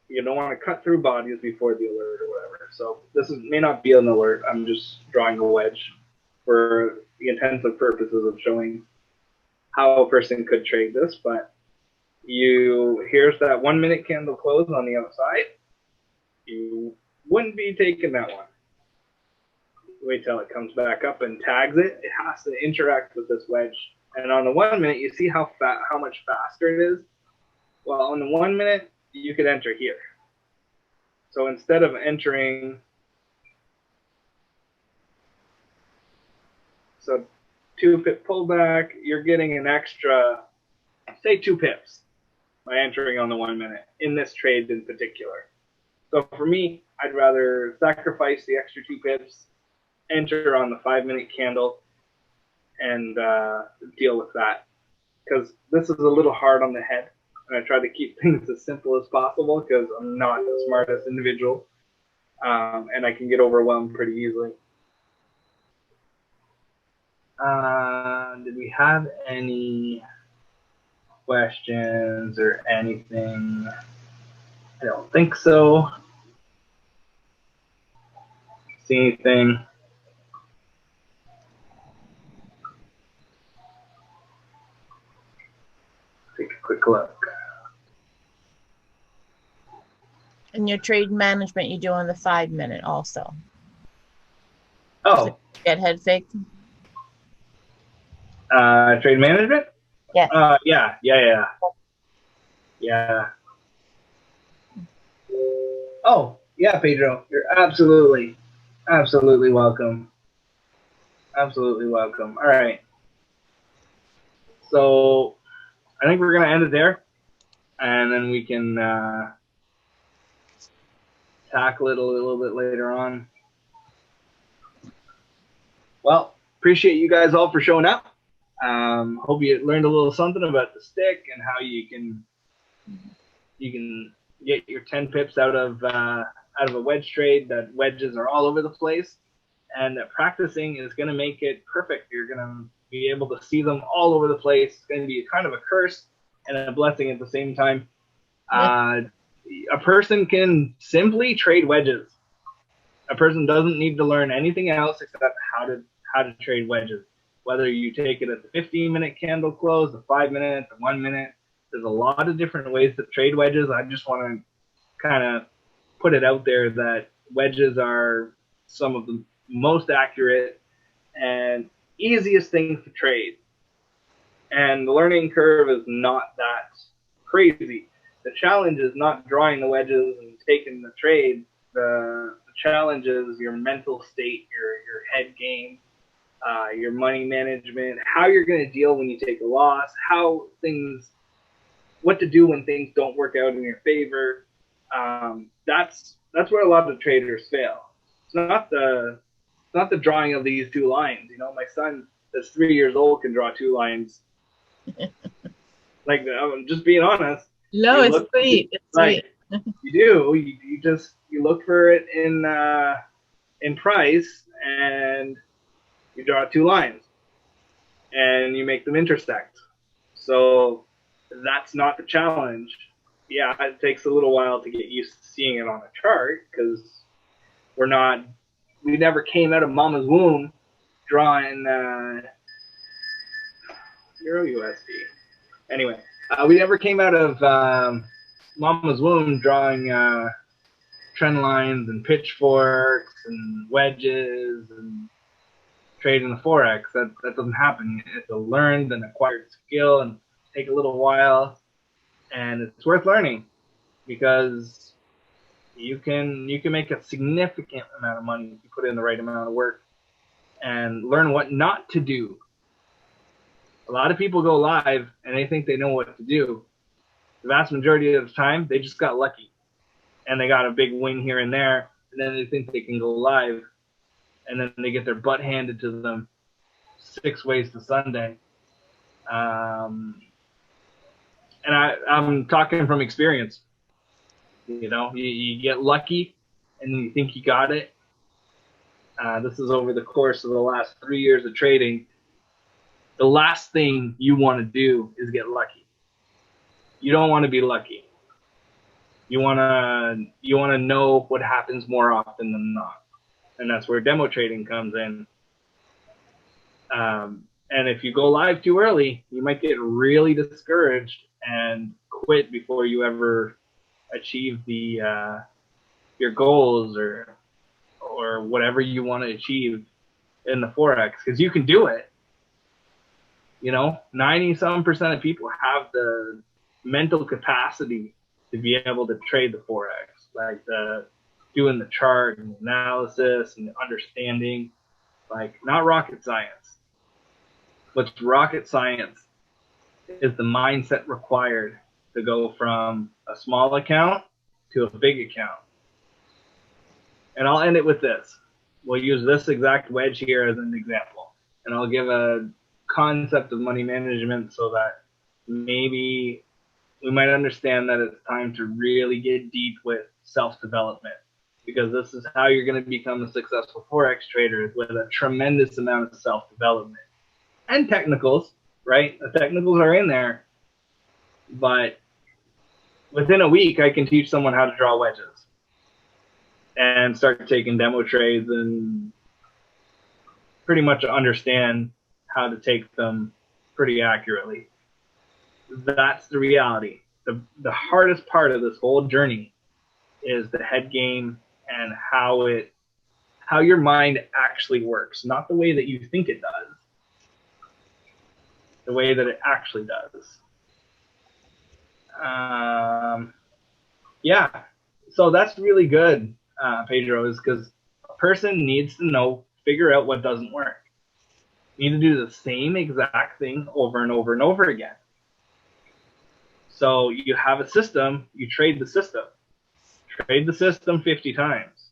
You don't want to cut through bodies before the alert or whatever. So this may not be an alert. I'm just drawing a wedge for the intensive purposes of showing how a person could trade this. But here's that 1-minute candle close on the outside. You wouldn't be taking that one. Wait till it comes back up and tags it. It has to interact with this wedge. And on the 1-minute, you see how much faster it is? Well, on the 1-minute, you could enter here. So instead of entering, so 2-pip pullback, you're getting an extra, say 2 pips by entering on the 1-minute in this trade in particular. So for me, I'd rather sacrifice the extra 2 pips, enter on the 5-minute candle, and deal with that. Because this is a little hard on the head. And I try to keep things as simple as possible because I'm not the smartest individual. And I can get overwhelmed pretty easily. Did we have any questions or anything? I don't think so. See anything? Take a quick look. And your trade management you do on the 5-minute also. Oh. Get head faked? Trade management? Yes. Yeah. Oh, yeah, Pedro. You're absolutely welcome. Absolutely welcome. All right. So I think we're going to end it there. And then we can tackle it a little bit later on. Well, appreciate you guys all for showing up. Hope you learned a little something about the stick and how you can get your 10 pips out of a wedge trade. That wedges are all over the place, and that practicing is going to make it perfect. You're going to be able to see them all over the place. It's going to be kind of a curse and a blessing at the same time. A person can simply trade wedges. A person doesn't need to learn anything else except how to trade wedges. Whether you take it at the 15-minute candle close, the 5-minute, the 1-minute, there's a lot of different ways to trade wedges. I just want to kind of put it out there that wedges are some of the most accurate and easiest things to trade. And the learning curve is not that crazy. The challenge is not drawing the wedges and taking the trade. The challenge is your mental state, your head game, your money management, how you're going to deal when you take a loss, what to do when things don't work out in your favor. That's where a lot of traders fail. It's not the drawing of these 2 lines. You know, my son that's 3 years old can draw 2 lines. Like, I'm just being honest. No, it's sweet. It's sweet. You do. You look for it in price, and you draw 2 lines, and you make them intersect. So that's not the challenge. Yeah, it takes a little while to get used to seeing it on a chart because we never came out of mama's womb drawing Euro USD. Anyway, we never came out of mama's womb drawing trend lines and pitchforks and wedges and trading the Forex. That doesn't happen. It's a learned and acquired skill and take a little while, and it's worth learning because you can make a significant amount of money if you put in the right amount of work and learn what not to do. A lot of people go live and they think they know what to do. The vast majority of the time, they just got lucky and they got a big win here and there, and then they think they can go live, and then they get their butt handed to them 6 ways to Sunday. And I'm talking from experience. You know, you get lucky and you think you got it. This is over the course of the last 3 years of trading. The last thing you want to do is get lucky. You don't want to be lucky. You want to know what happens more often than not. And that's where demo trading comes in. And if you go live too early, you might get really discouraged and quit before you ever achieve your goals or whatever you want to achieve in the Forex, because you can do it. You know, 90-some% of people have the mental capacity to be able to trade the Forex, like doing the chart and analysis and understanding, like not rocket science. What's rocket science is the mindset required to go from a small account to a big account. And I'll end it with this. We'll use this exact wedge here as an example. And I'll give a concept of money management so that maybe we might understand that it's time to really get deep with self-development, because this is how you're going to become a successful Forex trader, with a tremendous amount of self-development and technicals, right? The technicals are in there, but within a week, I can teach someone how to draw wedges and start taking demo trades and pretty much understand how to take them pretty accurately. That's the reality. The hardest part of this whole journey is the head game and how your mind actually works, not the way that you think it does, the way that it actually does. Yeah, so that's really good, Pedro, is because a person needs to figure out what doesn't work. You need to do the same exact thing over and over and over again. So you have a system, you trade the system. Trade the system 50 times.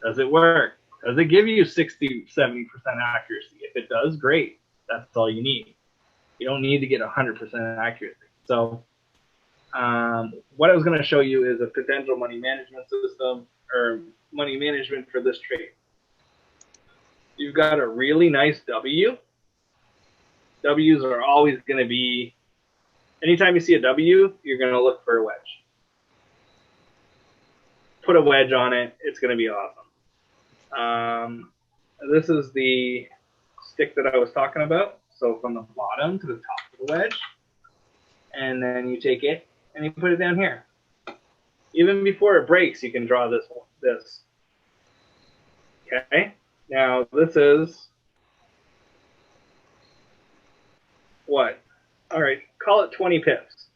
Does it work? Does it give you 60, 70% accuracy? If it does, great. That's all you need. You don't need to get 100% accuracy. So what I was going to show you is a potential money management system, or money management for this trade. You've got a really nice W. W's are always going to be, anytime you see a W, you're going to look for a wedge. Put a wedge on it, it's going to be awesome. This is the stick that I was talking about. So from the bottom to the top of the wedge, and then you take it and you put it down here. Even before it breaks, you can draw this. Okay. Now this is what? All right, call it 20 pips.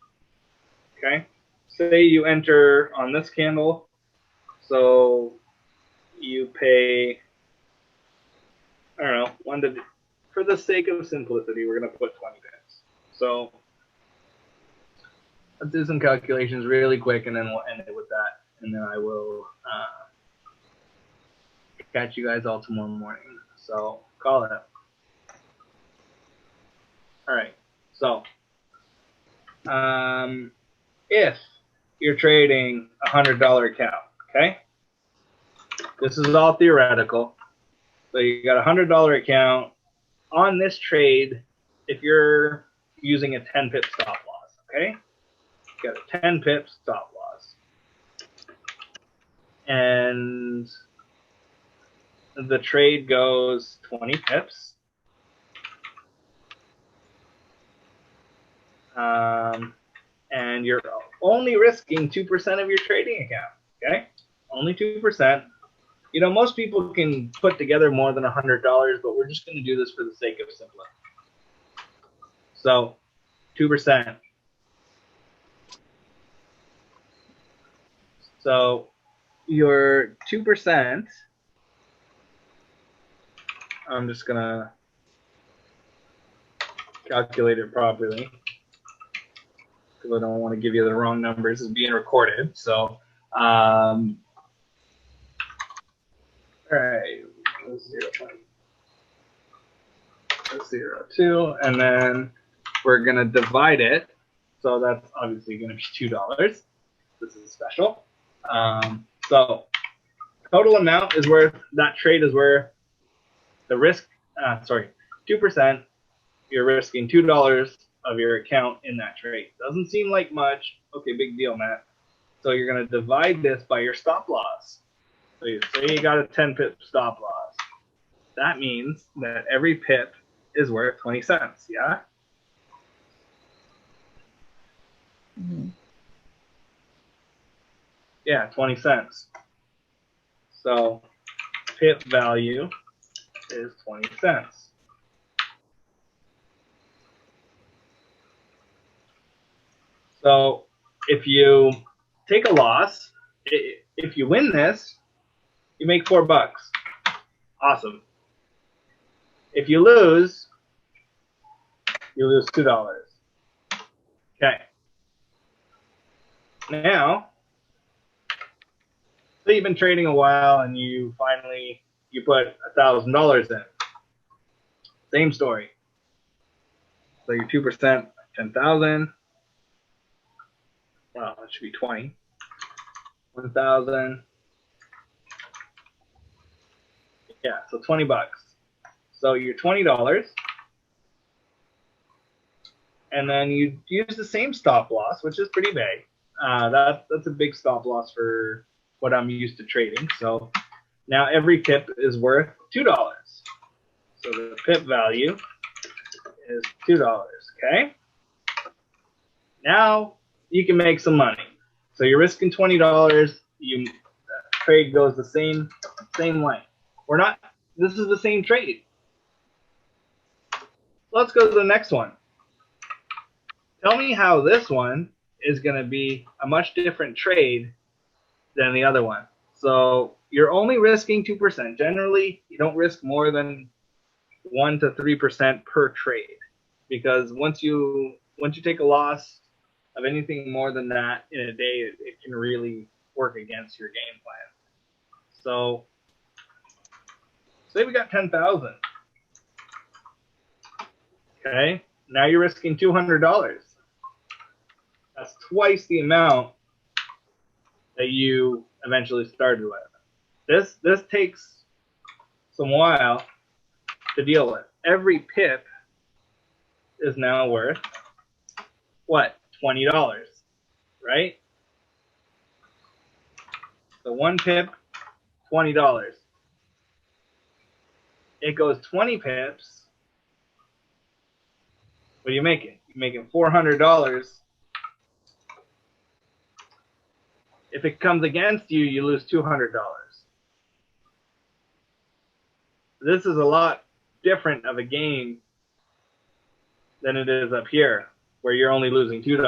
Okay. Say you enter on this candle, so you pay, I don't know, for the sake of simplicity, we're going to put 20 pips. So let's do some calculations really quick, and then we'll end it with that. And then I will catch you guys all tomorrow morning. So call it up. All right. So if you're trading a $100 account, okay? This is all theoretical. So you got a $100 account. On this trade, if you're using a 10 pip stop loss, okay? You got a 10 pip stop loss. And the trade goes 20 pips. And you're only risking 2% of your trading account, okay? Only 2%. You know, most people can put together more than $100, but we're just going to do this for the sake of simplicity. So 2%. So your 2%, I'm just going to calculate it properly because I don't want to give you the wrong numbers. It's being recorded. So, all right, 0.02, and then we're going to divide it. So that's obviously going to be $2. This is special. So total amount is worth, that trade is worth the risk, 2%. You're risking $2 of your account in that trade. Doesn't seem like much. Okay, big deal, Matt. So you're going to divide this by your stop loss. So you say you got a 10 pip stop loss. That means that every pip is worth 20 cents, yeah? Mm-hmm. Yeah, 20 cents. So pip value is 20 cents. So if you take a loss, if you win this, you make $4. Awesome. If you lose $2. Okay. Now, so you've been trading a while and you finally put $1,000 in. Same story. So your 2%, 10,000. Well, that should be 20. 1,000. Yeah, so $20. So your $20, and then you use the same stop loss, which is pretty big. That's a big stop loss for what I'm used to trading. So now every pip is worth $2. So the pip value is $2. Okay. Now you can make some money. So you're risking $20. Trade goes the same way. This is the same trade. Let's go to the next one. Tell me how this one is going to be a much different trade than the other one. So you're only risking 2%. Generally, you don't risk more than 1 to 3% per trade, because once you take a loss of anything more than that in a day, it can really work against your game plan. So say we got 10,000. Okay, now you're risking $200. That's twice the amount that you eventually started with. This takes some while to deal with. Every pip is now worth what? $20, right? So one pip, $20. It goes 20 pips. What are you making? You're making $400. If it comes against you, you lose $200. This is a lot different of a game than it is up here, where you're only losing $2.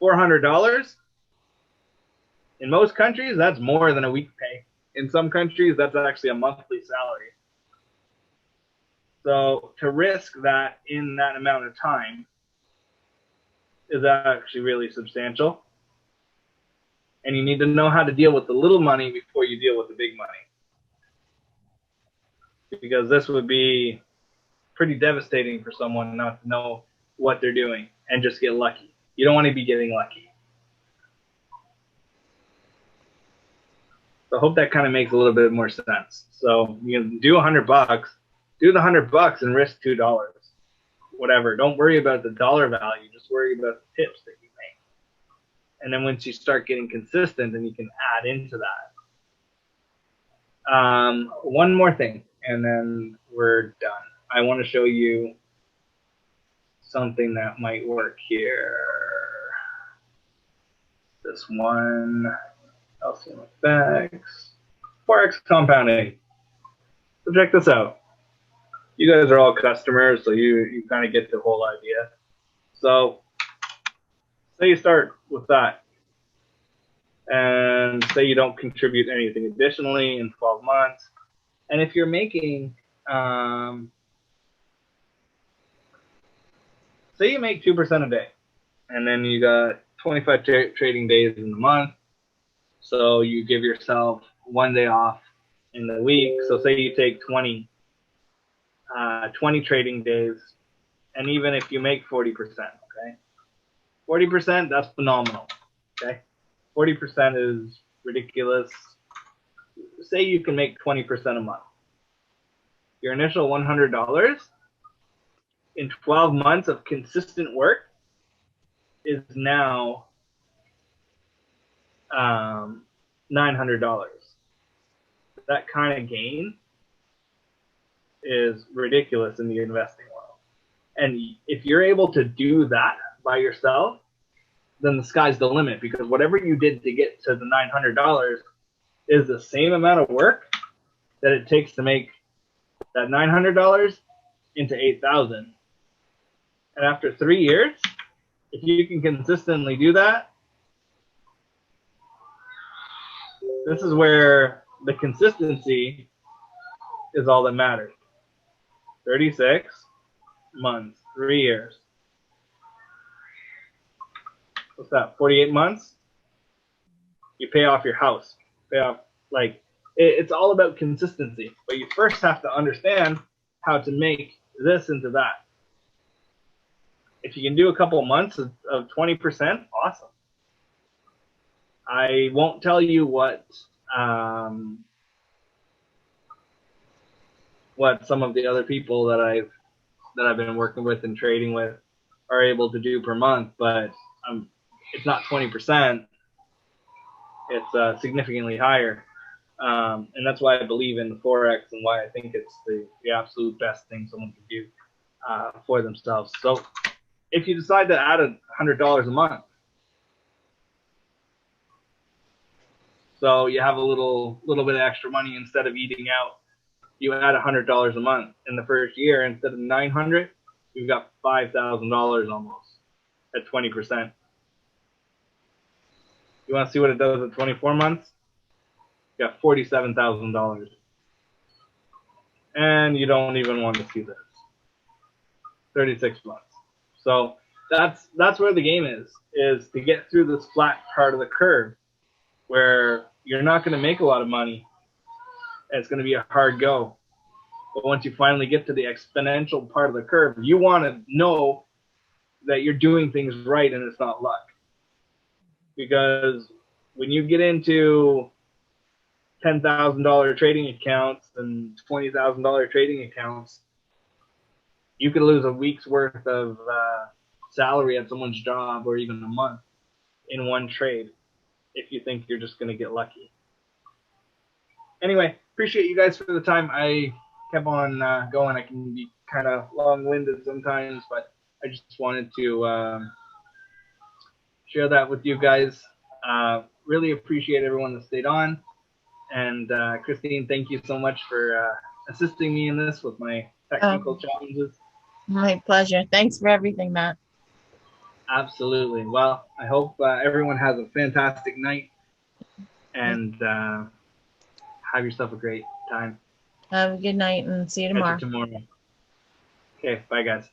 $400 in most countries, that's more than a week pay. In some countries, that's actually a monthly salary. So to risk that in that amount of time is actually really substantial. And you need to know how to deal with the little money before you deal with the big money. Because this would be pretty devastating for someone not to know what they're doing and just get lucky. You don't want to be getting lucky. So I hope that kind of makes a little bit more sense. So you can do $100, do the $100 and risk $2. Whatever. Don't worry about the dollar value. Just worry about the tips that you make. And then once you start getting consistent, then you can add into that. One more thing, and then we're done. I want to show you something that might work here. This one, LCM effects. Forex compounding. So check this out. You guys are all customers, so you kind of get the whole idea. So say you start with that, and say you don't contribute anything additionally in 12 months. And if you're making, say you make 2% a day, and then you got 25 trading days in the month, so you give yourself 1 day off in the week. So say you take 20 trading days, and even if you make 40%, okay, 40%, that's phenomenal, okay? 40% is ridiculous. Say you can make 20% a month. Your initial $100 in 12 months of consistent work is now $900. That kind of gain is ridiculous in the investing world. And if you're able to do that by yourself, then the sky's the limit, because whatever you did to get to the $900 is the same amount of work that it takes to make that $900 into $8,000. And after 3 years, if you can consistently do that, this is where the consistency is all that matters. 36 months, 3 years. What's that, 48 months? You pay off your house. Pay off, like, it's all about consistency. But you first have to understand how to make this into that. If you can do a couple of months of 20%, awesome. I won't tell you what some of the other people that I've been working with and trading with are able to do per month, but it's not 20%. It's significantly higher. And that's why I believe in the Forex and why I think it's the absolute best thing someone can do for themselves. So if you decide to add $100 a month, so you have a little bit of extra money instead of eating out, you add $100 a month in the first year. Instead of $900, you've got $5,000 almost at 20%. You want to see what it does at 24 months? You got $47,000. And you don't even want to see this. 36 months. So that's where the game is to get through this flat part of the curve where you're not going to make a lot of money. And it's going to be a hard go. But once you finally get to the exponential part of the curve, you want to know that you're doing things right and it's not luck. Because when you get into $10,000 trading accounts and $20,000 trading accounts, you could lose a week's worth of salary at someone's job, or even a month, in one trade if you think you're just going to get lucky. Anyway, appreciate you guys for the time. I kept on going. I can be kind of long-winded sometimes, but I just wanted to share that with you guys. Really appreciate everyone that stayed on. And Christine, thank you so much for assisting me in this with my technical challenges. My pleasure. Thanks for everything, Matt. Absolutely. Well, I hope everyone has a fantastic night and have yourself a great time. Have a good night and see you tomorrow. Okay, bye guys.